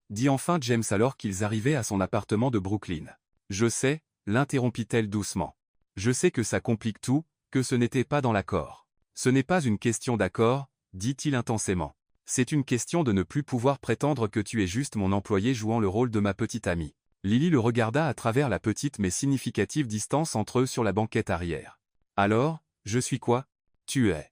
dit enfin James alors qu'ils arrivaient à son appartement de Brooklyn. « Je sais, » l'interrompit-elle doucement. « Je sais que ça complique tout, que ce n'était pas dans l'accord. »« Ce n'est pas une question d'accord, » dit-il intensément. « C'est une question de ne plus pouvoir prétendre que tu es juste mon employé jouant le rôle de ma petite amie. » Lily le regarda à travers la petite mais significative distance entre eux sur la banquette arrière. « Alors, je suis quoi ? Tu es. »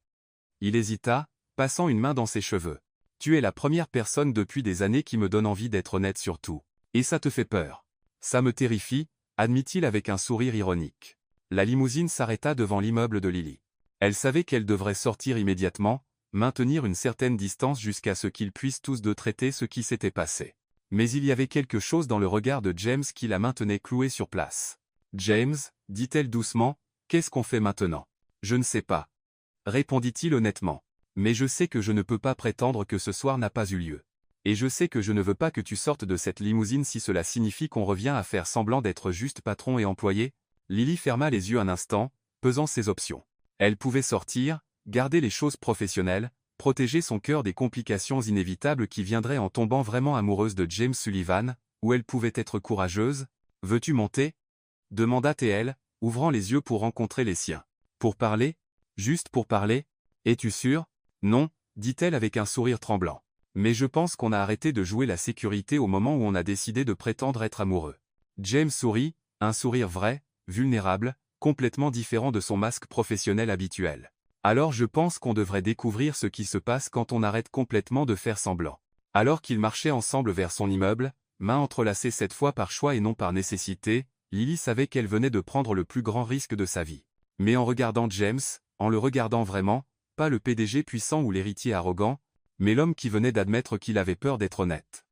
Il hésita, passant une main dans ses cheveux. « Tu es la première personne depuis des années qui me donne envie d'être honnête sur tout. Et ça te fait peur. »« Ça me terrifie, » admit-il avec un sourire ironique. La limousine s'arrêta devant l'immeuble de Lily. Elle savait qu'elle devrait sortir immédiatement, maintenir une certaine distance jusqu'à ce qu'ils puissent tous deux traiter ce qui s'était passé. Mais il y avait quelque chose dans le regard de James qui la maintenait clouée sur place. « James, dit-elle doucement, qu'est-ce qu'on fait maintenant ? » « Je ne sais pas. » répondit-il honnêtement. « Mais je sais que je ne peux pas prétendre que ce soir n'a pas eu lieu. Et je sais que je ne veux pas que tu sortes de cette limousine si cela signifie qu'on revient à faire semblant d'être juste patron et employé. » Lily ferma les yeux un instant, pesant ses options. Elle pouvait sortir, garder les choses professionnelles, protéger son cœur des complications inévitables qui viendraient en tombant vraiment amoureuse de James Sullivan, ou elle pouvait être courageuse. « Veux-tu monter ?» demanda T.L., ouvrant les yeux pour rencontrer les siens. « Pour parler ? Juste pour parler ? Es-tu sûr ? » « Non, dit-elle avec un sourire tremblant. « Mais je pense qu'on a arrêté de jouer la sécurité au moment où on a décidé de prétendre être amoureux. » James sourit, un sourire vrai, vulnérable, complètement différent de son masque professionnel habituel. « Alors je pense qu'on devrait découvrir ce qui se passe quand on arrête complètement de faire semblant. » Alors qu'ils marchaient ensemble vers son immeuble, mains entrelacées cette fois par choix et non par nécessité, Lily savait qu'elle venait de prendre le plus grand risque de sa vie. Mais en regardant James, en le regardant vraiment, pas le PDG puissant ou l'héritier arrogant, mais l'homme qui venait d'admettre qu'il avait peur d'être honnête.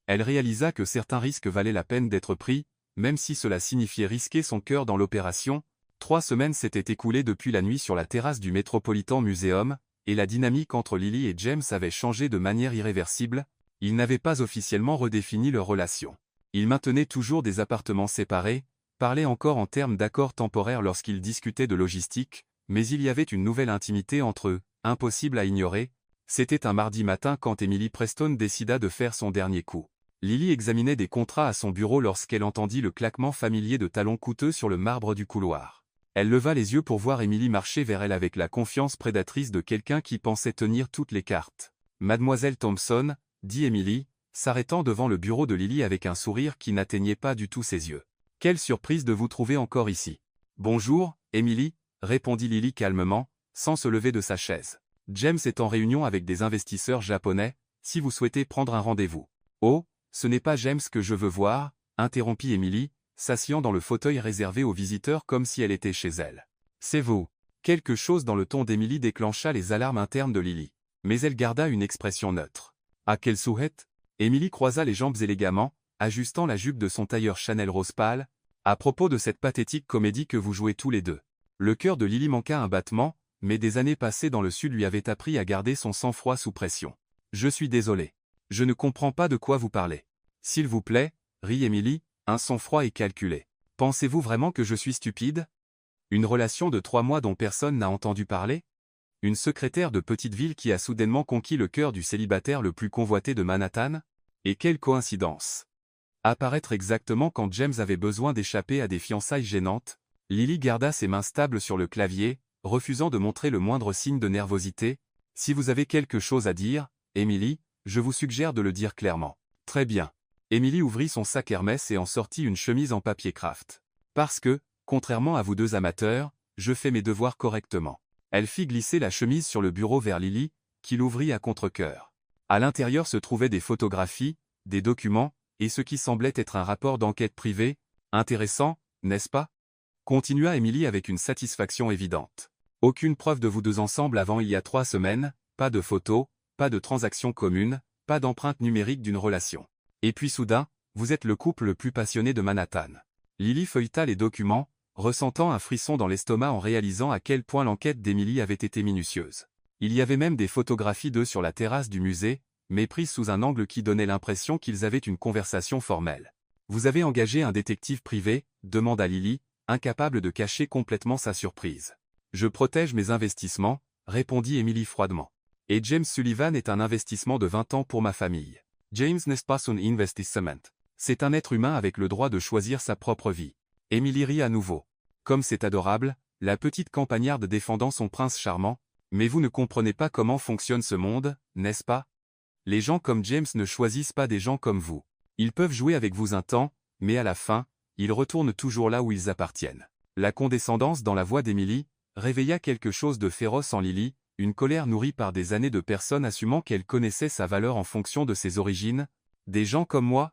Elle réalisa que certains risques valaient la peine d'être pris, même si cela signifiait risquer son cœur dans l'opération. 3 semaines s'étaient écoulées depuis la nuit sur la terrasse du Metropolitan Museum, et la dynamique entre Lily et James avait changé de manière irréversible. Ils n'avaient pas officiellement redéfini leur relation. Ils maintenaient toujours des appartements séparés, parlaient encore en termes d'accords temporaires lorsqu'ils discutaient de logistique, mais il y avait une nouvelle intimité entre eux, impossible à ignorer. C'était un mardi matin quand Emily Preston décida de faire son dernier coup. Lily examinait des contrats à son bureau lorsqu'elle entendit le claquement familier de talons coûteux sur le marbre du couloir. Elle leva les yeux pour voir Emily marcher vers elle avec la confiance prédatrice de quelqu'un qui pensait tenir toutes les cartes. « Mademoiselle Thompson » dit Emily, s'arrêtant devant le bureau de Lily avec un sourire qui n'atteignait pas du tout ses yeux. « Quelle surprise de vous trouver encore ici. »« Bonjour, Emily » répondit Lily calmement, sans se lever de sa chaise. « James est en réunion avec des investisseurs japonais, si vous souhaitez prendre un rendez-vous. »« Oh, ce n'est pas James que je veux voir » interrompit Emily, s'asseyant dans le fauteuil réservé aux visiteurs comme si elle était chez elle. « C'est vous. » Quelque chose dans le ton d'Emily déclencha les alarmes internes de Lily. Mais elle garda une expression neutre. « Ah, quelle souhait !» Emily croisa les jambes élégamment, ajustant la jupe de son tailleur Chanel rose pâle. « À propos de cette pathétique comédie que vous jouez tous les deux. » Le cœur de Lily manqua un battement, mais des années passées dans le Sud lui avaient appris à garder son sang-froid sous pression. « Je suis désolé. Je ne comprends pas de quoi vous parlez. »« S'il vous plaît, » rit Emily, un sang-froid et calculé. « Pensez-vous vraiment que je suis stupide ? Une relation de 3 mois dont personne n'a entendu parler ? Une secrétaire de petite ville qui a soudainement conquis le cœur du célibataire le plus convoité de Manhattan ? Et quelle coïncidence ! Apparaître exactement quand James avait besoin d'échapper à des fiançailles gênantes. Lily garda ses mains stables sur le clavier, refusant de montrer le moindre signe de nervosité. « Si vous avez quelque chose à dire, Emily, je vous suggère de le dire clairement. »« Très bien. » Emily ouvrit son sac Hermès et en sortit une chemise en papier craft. « Parce que, contrairement à vous deux amateurs, je fais mes devoirs correctement. » Elle fit glisser la chemise sur le bureau vers Lily, qui l'ouvrit à contre-cœur. À l'intérieur se trouvaient des photographies, des documents, et ce qui semblait être un rapport d'enquête privée. Intéressant, n'est-ce pas ? Continua Emily avec une satisfaction évidente. Aucune preuve de vous deux ensemble avant il y a 3 semaines, pas de photos, pas de transactions communes, pas d'empreinte numérique d'une relation. Et puis soudain, vous êtes le couple le plus passionné de Manhattan. Lily feuilleta les documents, ressentant un frisson dans l'estomac en réalisant à quel point l'enquête d'Emily avait été minutieuse. Il y avait même des photographies d'eux sur la terrasse du musée, mais prises sous un angle qui donnait l'impression qu'ils avaient une conversation formelle. « Vous avez engagé un détective privé ?» demanda Lily, incapable de cacher complètement sa surprise. « Je protège mes investissements », répondit Emily froidement. « Et James Sullivan est un investissement de 20 ans pour ma famille. James n'est pas un investissement. C'est un être humain avec le droit de choisir sa propre vie. » Emily rit à nouveau. Comme c'est adorable, la petite campagnarde défendant son prince charmant. Mais vous ne comprenez pas comment fonctionne ce monde, n'est-ce pas? Les gens comme James ne choisissent pas des gens comme vous. Ils peuvent jouer avec vous un temps, mais à la fin, ils retournent toujours là où ils appartiennent. La condescendance dans la voix d'Emily réveilla quelque chose de féroce en Lily, une colère nourrie par des années de personnes assumant qu'elle connaissait sa valeur en fonction de ses origines. « Des gens comme moi ?»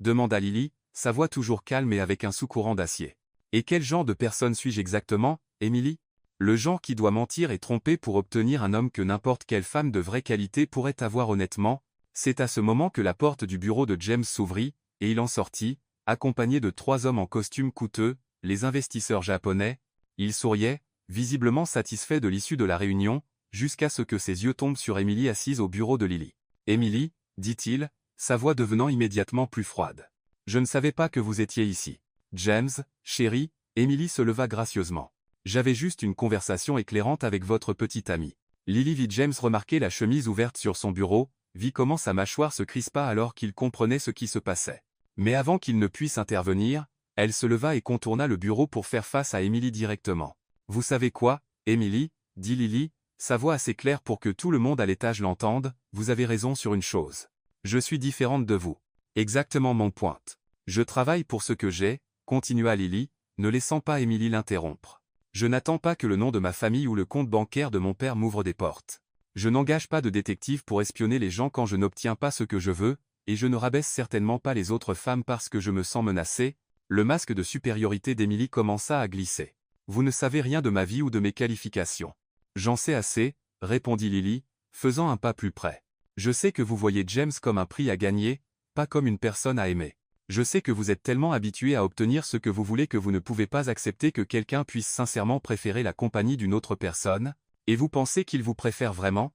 demanda Lily, sa voix toujours calme et avec un sous-courant d'acier. « Et quel genre de personne suis-je exactement, Emily ? Le genre qui doit mentir et tromper pour obtenir un homme que n'importe quelle femme de vraie qualité pourrait avoir honnêtement. C'est à ce moment que la porte du bureau de James s'ouvrit, et il en sortit, accompagné de 3 hommes en costume coûteux, les investisseurs japonais. Il souriait, visiblement satisfait de l'issue de la réunion, jusqu'à ce que ses yeux tombent sur Emily assise au bureau de Lily. « Emily, dit-il, sa voix devenant immédiatement plus froide. Je ne savais pas que vous étiez ici. James, chérie, Emily se leva gracieusement. J'avais juste une conversation éclairante avec votre petite amie. Lily vit James remarquer la chemise ouverte sur son bureau, vit comment sa mâchoire se crispa alors qu'il comprenait ce qui se passait. Mais avant qu'il ne puisse intervenir, elle se leva et contourna le bureau pour faire face à Emily directement. Vous savez quoi, Emily, dit Lily, sa voix assez claire pour que tout le monde à l'étage l'entende, vous avez raison sur une chose. Je suis différente de vous. Exactement mon point. Je travaille pour ce que j'ai, continua Lily, ne laissant pas Emily l'interrompre. Je n'attends pas que le nom de ma famille ou le compte bancaire de mon père m'ouvre des portes. Je n'engage pas de détective pour espionner les gens quand je n'obtiens pas ce que je veux, et je ne rabaisse certainement pas les autres femmes parce que je me sens menacée. Le masque de supériorité d'Emily commença à glisser. Vous ne savez rien de ma vie ou de mes qualifications. J'en sais assez, répondit Lily, faisant un pas plus près. Je sais que vous voyez James comme un prix à gagner, pas comme une personne à aimer. Je sais que vous êtes tellement habitué à obtenir ce que vous voulez que vous ne pouvez pas accepter que quelqu'un puisse sincèrement préférer la compagnie d'une autre personne, et vous pensez qu'il vous préfère vraiment?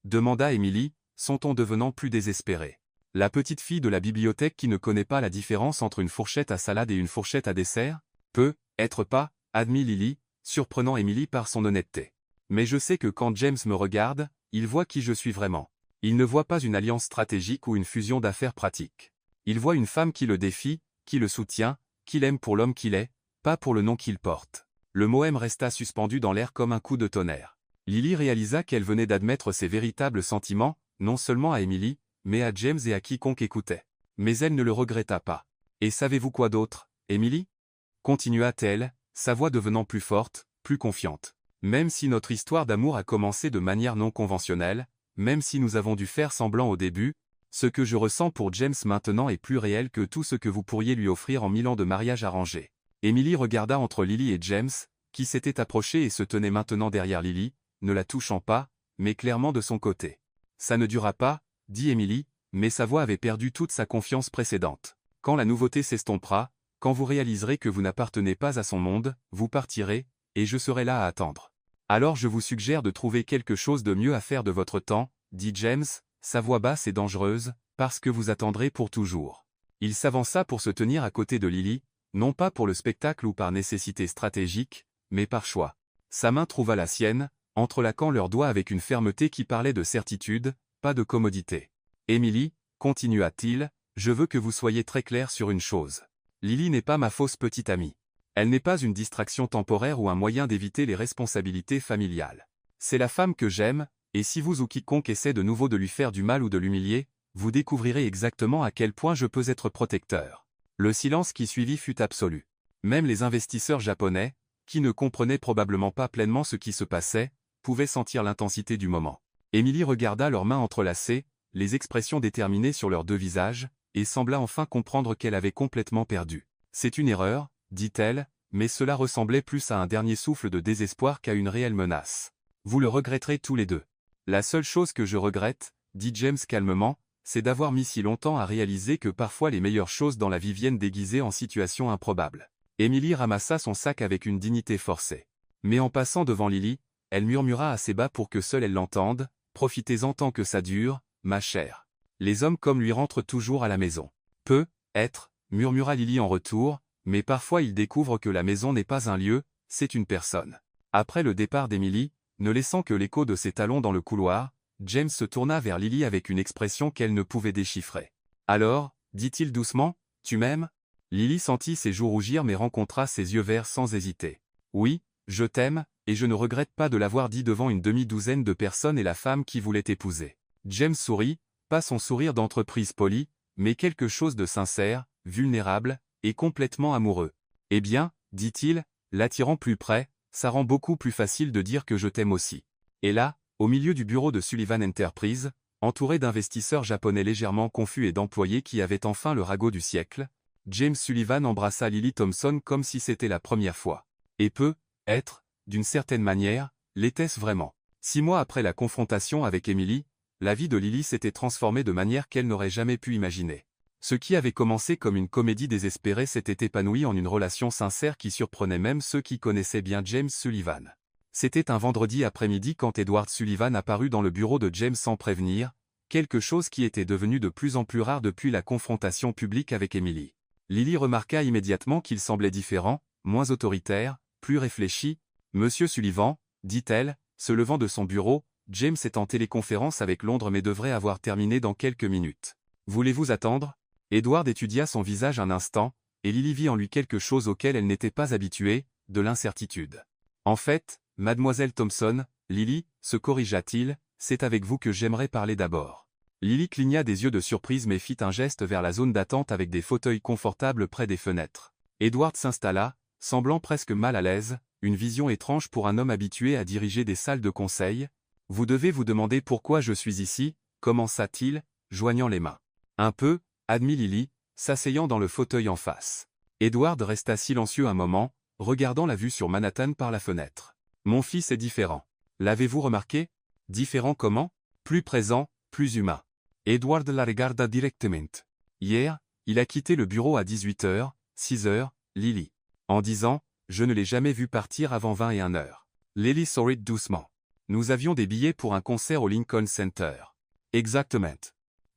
Demanda Emily, son ton devenant plus désespéré. La petite fille de la bibliothèque qui ne connaît pas la différence entre une fourchette à salade et une fourchette à dessert? Peut, être pas, admit Lily, surprenant Emily par son honnêteté. Mais je sais que quand James me regarde, il voit qui je suis vraiment. Il ne voit pas une alliance stratégique ou une fusion d'affaires pratiques. Il voit une femme qui le défie, qui le soutient, qui l'aime pour l'homme qu'il est, pas pour le nom qu'il porte. Le mot aime resta suspendu dans l'air comme un coup de tonnerre. Lily réalisa qu'elle venait d'admettre ses véritables sentiments, non seulement à Emily, mais à James et à quiconque écoutait. Mais elle ne le regretta pas. Et savez-vous quoi d'autre, Emily? Continua-t-elle, sa voix devenant plus forte, plus confiante. Même si notre histoire d'amour a commencé de manière non conventionnelle, même si nous avons dû faire semblant au début, ce que je ressens pour James maintenant est plus réel que tout ce que vous pourriez lui offrir en 1000 ans de mariage arrangé. Emily regarda entre Lily et James, qui s'était approché et se tenait maintenant derrière Lily, ne la touchant pas, mais clairement de son côté. Ça ne dura pas, dit Emily, mais sa voix avait perdu toute sa confiance précédente. Quand la nouveauté s'estompera, quand vous réaliserez que vous n'appartenez pas à son monde, vous partirez, et je serai là à attendre. Alors je vous suggère de trouver quelque chose de mieux à faire de votre temps, dit James, sa voix basse et dangereuse, parce que vous attendrez pour toujours. Il s'avança pour se tenir à côté de Lily, non pas pour le spectacle ou par nécessité stratégique, mais par choix. Sa main trouva la sienne, entrelaquant leurs doigts avec une fermeté qui parlait de certitude, pas de commodité. Emily, continua-t-il, je veux que vous soyez très claire sur une chose. Lily n'est pas ma fausse petite amie. Elle n'est pas une distraction temporaire ou un moyen d'éviter les responsabilités familiales. C'est la femme que j'aime, et si vous ou quiconque essaie de nouveau de lui faire du mal ou de l'humilier, vous découvrirez exactement à quel point je peux être protecteur. Le silence qui suivit fut absolu. Même les investisseurs japonais, qui ne comprenaient probablement pas pleinement ce qui se passait, pouvaient sentir l'intensité du moment. Emily regarda leurs mains entrelacées, les expressions déterminées sur leurs 2 visages, et sembla enfin comprendre qu'elle avait complètement perdu. C'est une erreur, dit-elle, mais cela ressemblait plus à un dernier souffle de désespoir qu'à une réelle menace. Vous le regretterez tous les deux. La seule chose que je regrette, dit James calmement, c'est d'avoir mis si longtemps à réaliser que parfois les meilleures choses dans la vie viennent déguisées en situations improbables. Emily ramassa son sac avec une dignité forcée. Mais en passant devant Lily, elle murmura assez bas pour que seule elle l'entende, profitez-en tant que ça dure, ma chère. Les hommes comme lui rentrent toujours à la maison. Peut être, murmura Lily en retour, mais parfois ils découvrent que la maison n'est pas un lieu, c'est une personne. Après le départ d'Emily, ne laissant que l'écho de ses talons dans le couloir, James se tourna vers Lily avec une expression qu'elle ne pouvait déchiffrer. Alors, dit-il doucement, tu m'aimes? Lily sentit ses joues rougir mais rencontra ses yeux verts sans hésiter. Oui, je t'aime, et je ne regrette pas de l'avoir dit devant une demi-douzaine de personnes et la femme qui voulait t'épouser. James sourit, pas son sourire d'entreprise polie, mais quelque chose de sincère, vulnérable, et complètement amoureux. Eh bien, dit-il, l'attirant plus près, ça rend beaucoup plus facile de dire que je t'aime aussi. Et là, au milieu du bureau de Sullivan Enterprise, entouré d'investisseurs japonais légèrement confus et d'employés qui avaient enfin le ragot du siècle, James Sullivan embrassa Lily Thompson comme si c'était la première fois. Et peut être, d'une certaine manière, l'était-ce vraiment? 6 mois après la confrontation avec Emily, la vie de Lily s'était transformée de manière qu'elle n'aurait jamais pu imaginer. Ce qui avait commencé comme une comédie désespérée s'était épanoui en une relation sincère qui surprenait même ceux qui connaissaient bien James Sullivan. C'était un vendredi après-midi quand Edward Sullivan apparut dans le bureau de James sans prévenir, quelque chose qui était devenu de plus en plus rare depuis la confrontation publique avec Emily. Lily remarqua immédiatement qu'il semblait différent, moins autoritaire, plus réfléchi. « Monsieur Sullivan » dit-elle, se levant de son bureau, « James est en téléconférence avec Londres mais devrait avoir terminé dans quelques minutes. Voulez-vous attendre ?» Edward étudia son visage un instant, et Lily vit en lui quelque chose auquel elle n'était pas habituée, de l'incertitude. « En fait, mademoiselle Thompson, Lily, se corrigea-t-il, c'est avec vous que j'aimerais parler d'abord. » Lily cligna des yeux de surprise mais fit un geste vers la zone d'attente avec des fauteuils confortables près des fenêtres. Edward s'installa, semblant presque mal à l'aise, une vision étrange pour un homme habitué à diriger des salles de conseil. « Vous devez vous demander pourquoi je suis ici, » commença-t-il, joignant les mains. « Un peu, » admit Lily, s'asseyant dans le fauteuil en face. Edward resta silencieux un moment, regardant la vue sur Manhattan par la fenêtre. « Mon fils est différent. L'avez-vous remarqué? Différent comment? Plus présent, plus humain. » Edward la regarda directement. Hier, il a quitté le bureau à 18h, 6h, Lily. En disant, je ne l'ai jamais vu partir avant 21h. Lily sourit doucement. Nous avions des billets pour un concert au Lincoln Center. Exactement.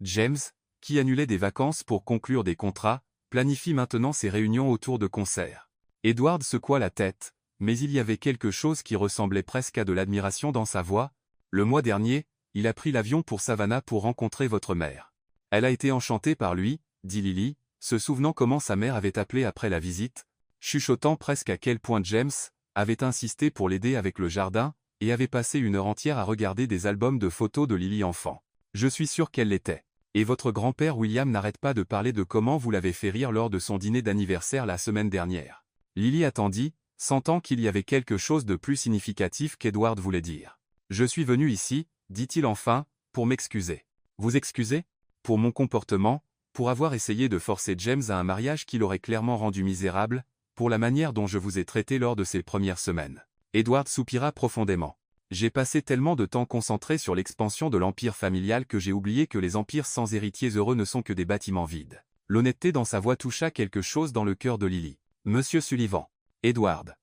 James, qui annulait des vacances pour conclure des contrats, planifie maintenant ses réunions autour de concerts. Edward secoua la tête, mais il y avait quelque chose qui ressemblait presque à de l'admiration dans sa voix. Le mois dernier, il a pris l'avion pour Savannah pour rencontrer votre mère. Elle a été enchantée par lui, dit Lily, se souvenant comment sa mère avait appelé après la visite, chuchotant presque à quel point James avait insisté pour l'aider avec le jardin, et avait passé une heure entière à regarder des albums de photos de Lily enfant. Je suis sûr qu'elle l'était. Et votre grand-père William n'arrête pas de parler de comment vous l'avez fait rire lors de son dîner d'anniversaire la semaine dernière. Lily attendit, sentant qu'il y avait quelque chose de plus significatif qu'Edward voulait dire. Je suis venu ici, dit-il enfin, pour m'excuser. Vous excuser? Pour mon comportement, pour avoir essayé de forcer James à un mariage qui l'aurait clairement rendu misérable, pour la manière dont je vous ai traité lors de ces premières semaines. Edward soupira profondément. J'ai passé tellement de temps concentré sur l'expansion de l'empire familial que j'ai oublié que les empires sans héritiers heureux ne sont que des bâtiments vides. L'honnêteté dans sa voix toucha quelque chose dans le cœur de Lily. Monsieur Sullivan. Edward.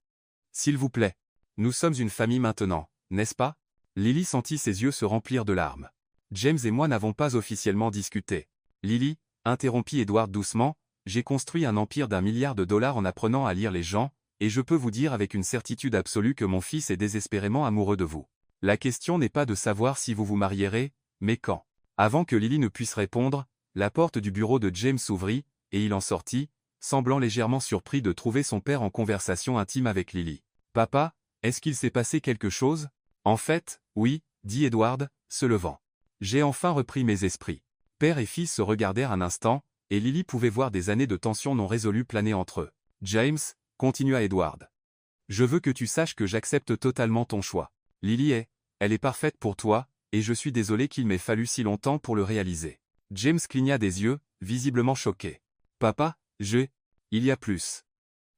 S'il vous plaît. Nous sommes une famille maintenant, n'est-ce pas? Lily sentit ses yeux se remplir de larmes. James et moi n'avons pas officiellement discuté. Lily, interrompit Edward doucement, j'ai construit un empire d'1 milliard de dollars en apprenant à lire les gens, et je peux vous dire avec une certitude absolue que mon fils est désespérément amoureux de vous. La question n'est pas de savoir si vous vous marierez, mais quand. Avant que Lily ne puisse répondre, la porte du bureau de James s'ouvrit, et il en sortit, semblant légèrement surpris de trouver son père en conversation intime avec Lily. « Papa, est-ce qu'il s'est passé quelque chose? » « En fait, oui, dit Edward, se levant. J'ai enfin repris mes esprits. » Père et fils se regardèrent un instant, et Lily pouvait voir des années de tension non résolue planer entre eux. « James, continua Edward. Je veux que tu saches que j'accepte totalement ton choix. Lily elle est parfaite pour toi, et je suis désolé qu'il m'ait fallu si longtemps pour le réaliser. » James cligna des yeux, visiblement choqué. « Papa, il y a plus. »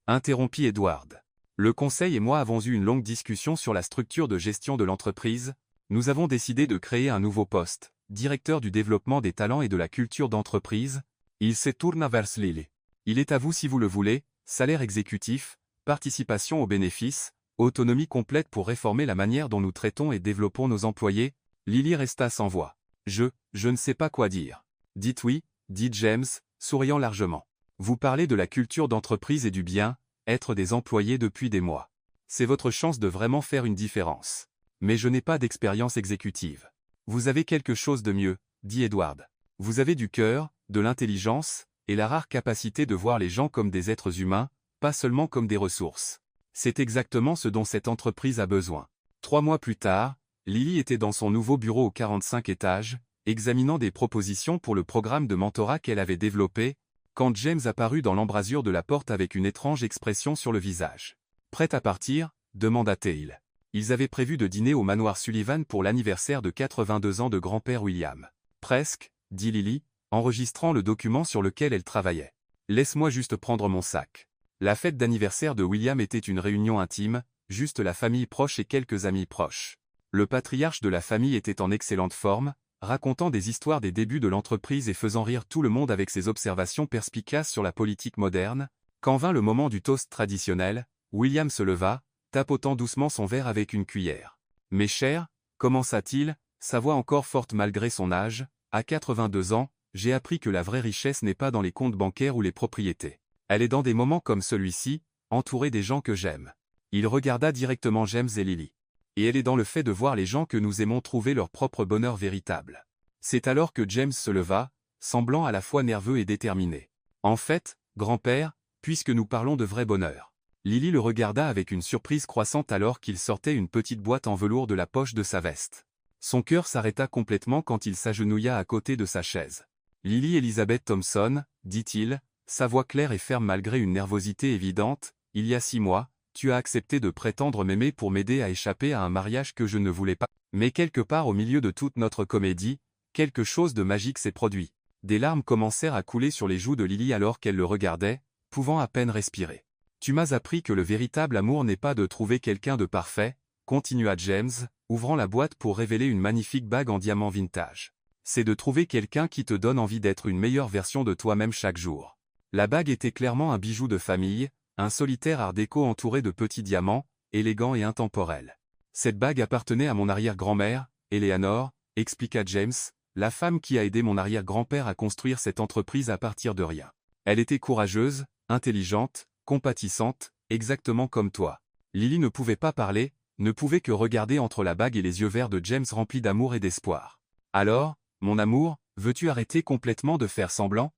Interrompit Edward. Le conseil et moi avons eu une longue discussion sur la structure de gestion de l'entreprise. Nous avons décidé de créer un nouveau poste, directeur du développement des talents et de la culture d'entreprise. Il se tourna vers Lily. Il est à vous si vous le voulez, salaire exécutif, participation aux bénéfices, autonomie complète pour réformer la manière dont nous traitons et développons nos employés. Lily resta sans voix. Je ne sais pas quoi dire. Dites oui, dit James, souriant largement. Vous parlez de la culture d'entreprise et du bien, être des employés depuis des mois. C'est votre chance de vraiment faire une différence. Mais je n'ai pas d'expérience exécutive. Vous avez quelque chose de mieux, dit Edward. Vous avez du cœur, de l'intelligence, et la rare capacité de voir les gens comme des êtres humains, pas seulement comme des ressources. C'est exactement ce dont cette entreprise a besoin. 3 mois plus tard, Lily était dans son nouveau bureau au 45 étages, examinant des propositions pour le programme de mentorat qu'elle avait développé, quand James apparut dans l'embrasure de la porte avec une étrange expression sur le visage. « Prête à partir ?» demanda-t-il. Ils avaient prévu de dîner au manoir Sullivan pour l'anniversaire de 82 ans de grand-père William. « Presque, » dit Lily, enregistrant le document sur lequel elle travaillait. « Laisse-moi juste prendre mon sac. » La fête d'anniversaire de William était une réunion intime, juste la famille proche et quelques amis proches. Le patriarche de la famille était en excellente forme, racontant des histoires des débuts de l'entreprise et faisant rire tout le monde avec ses observations perspicaces sur la politique moderne. Quand vint le moment du toast traditionnel, William se leva, tapotant doucement son verre avec une cuillère. « Mes chers » commença-t-il, sa voix encore forte malgré son âge, « à 82 ans, j'ai appris que la vraie richesse n'est pas dans les comptes bancaires ou les propriétés. Elle est dans des moments comme celui-ci, entouré des gens que j'aime. » Il regarda directement James et Lily. « Et elle est dans le fait de voir les gens que nous aimons trouver leur propre bonheur véritable. » C'est alors que James se leva, semblant à la fois nerveux et déterminé. « En fait, grand-père, puisque nous parlons de vrai bonheur. » Lily le regarda avec une surprise croissante alors qu'il sortait une petite boîte en velours de la poche de sa veste. Son cœur s'arrêta complètement quand il s'agenouilla à côté de sa chaise. « Lily Elizabeth Thompson, dit-il, sa voix claire et ferme malgré une nervosité évidente, il y a 6 mois, tu as accepté de prétendre m'aimer pour m'aider à échapper à un mariage que je ne voulais pas. Mais quelque part au milieu de toute notre comédie, quelque chose de magique s'est produit. » Des larmes commencèrent à couler sur les joues de Lily alors qu'elle le regardait, pouvant à peine respirer. « Tu m'as appris que le véritable amour n'est pas de trouver quelqu'un de parfait, » continua James, ouvrant la boîte pour révéler une magnifique bague en diamant vintage. « C'est de trouver quelqu'un qui te donne envie d'être une meilleure version de toi-même chaque jour. » La bague était clairement un bijou de famille, un solitaire art déco entouré de petits diamants, élégant et intemporel. « Cette bague appartenait à mon arrière-grand-mère, Eleanor, » expliqua James, la femme qui a aidé mon arrière-grand-père à construire cette entreprise à partir de rien. Elle était courageuse, intelligente, compatissante, exactement comme toi. Lily ne pouvait pas parler, ne pouvait que regarder entre la bague et les yeux verts de James remplis d'amour et d'espoir. « Alors, mon amour, veux-tu arrêter complètement de faire semblant?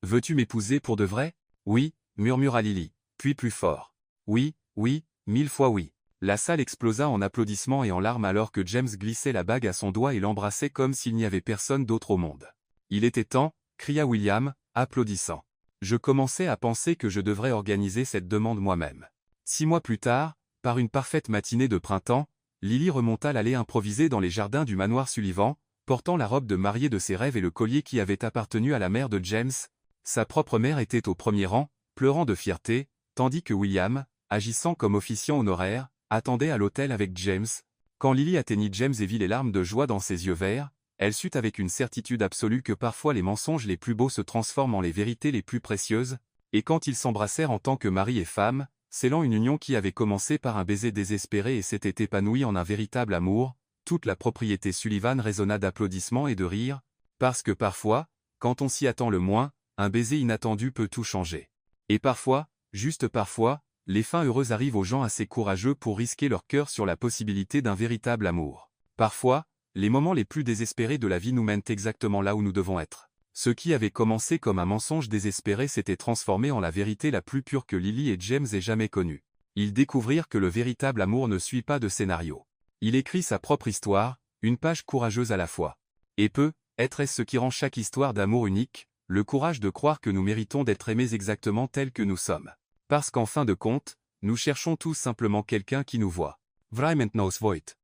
Veux-tu m'épouser pour de vrai? » « Oui, » murmura Lily, puis plus fort. « Oui, oui, 1000 fois oui. » La salle explosa en applaudissements et en larmes alors que James glissait la bague à son doigt et l'embrassait comme s'il n'y avait personne d'autre au monde. « Il était temps, » cria William, applaudissant. « Je commençais à penser que je devrais organiser cette demande moi-même. » 6 mois plus tard, par une parfaite matinée de printemps, Lily remonta l'allée improvisée dans les jardins du manoir Sullivan, portant la robe de mariée de ses rêves et le collier qui avait appartenu à la mère de James. Sa propre mère était au premier rang, pleurant de fierté, tandis que William, agissant comme officiant honoraire, attendait à l'hôtel avec James. Quand Lily atteignit James et vit les larmes de joie dans ses yeux verts, elle sut avec une certitude absolue que parfois les mensonges les plus beaux se transforment en les vérités les plus précieuses, et quand ils s'embrassèrent en tant que mari et femme, scellant une union qui avait commencé par un baiser désespéré et s'était épanouie en un véritable amour, toute la propriété Sullivan résonna d'applaudissements et de rires, parce que parfois, quand on s'y attend le moins, un baiser inattendu peut tout changer. Et parfois, juste parfois, les fins heureuses arrivent aux gens assez courageux pour risquer leur cœur sur la possibilité d'un véritable amour. Parfois, les moments les plus désespérés de la vie nous mènent exactement là où nous devons être. Ce qui avait commencé comme un mensonge désespéré s'était transformé en la vérité la plus pure que Lily et James aient jamais connue. Ils découvrirent que le véritable amour ne suit pas de scénario. Il écrit sa propre histoire, une page courageuse à la fois. Et être ce qui rend chaque histoire d'amour unique, le courage de croire que nous méritons d'être aimés exactement tels que nous sommes. Parce qu'en fin de compte, nous cherchons tous simplement quelqu'un qui nous voit. Vraiment knows voit.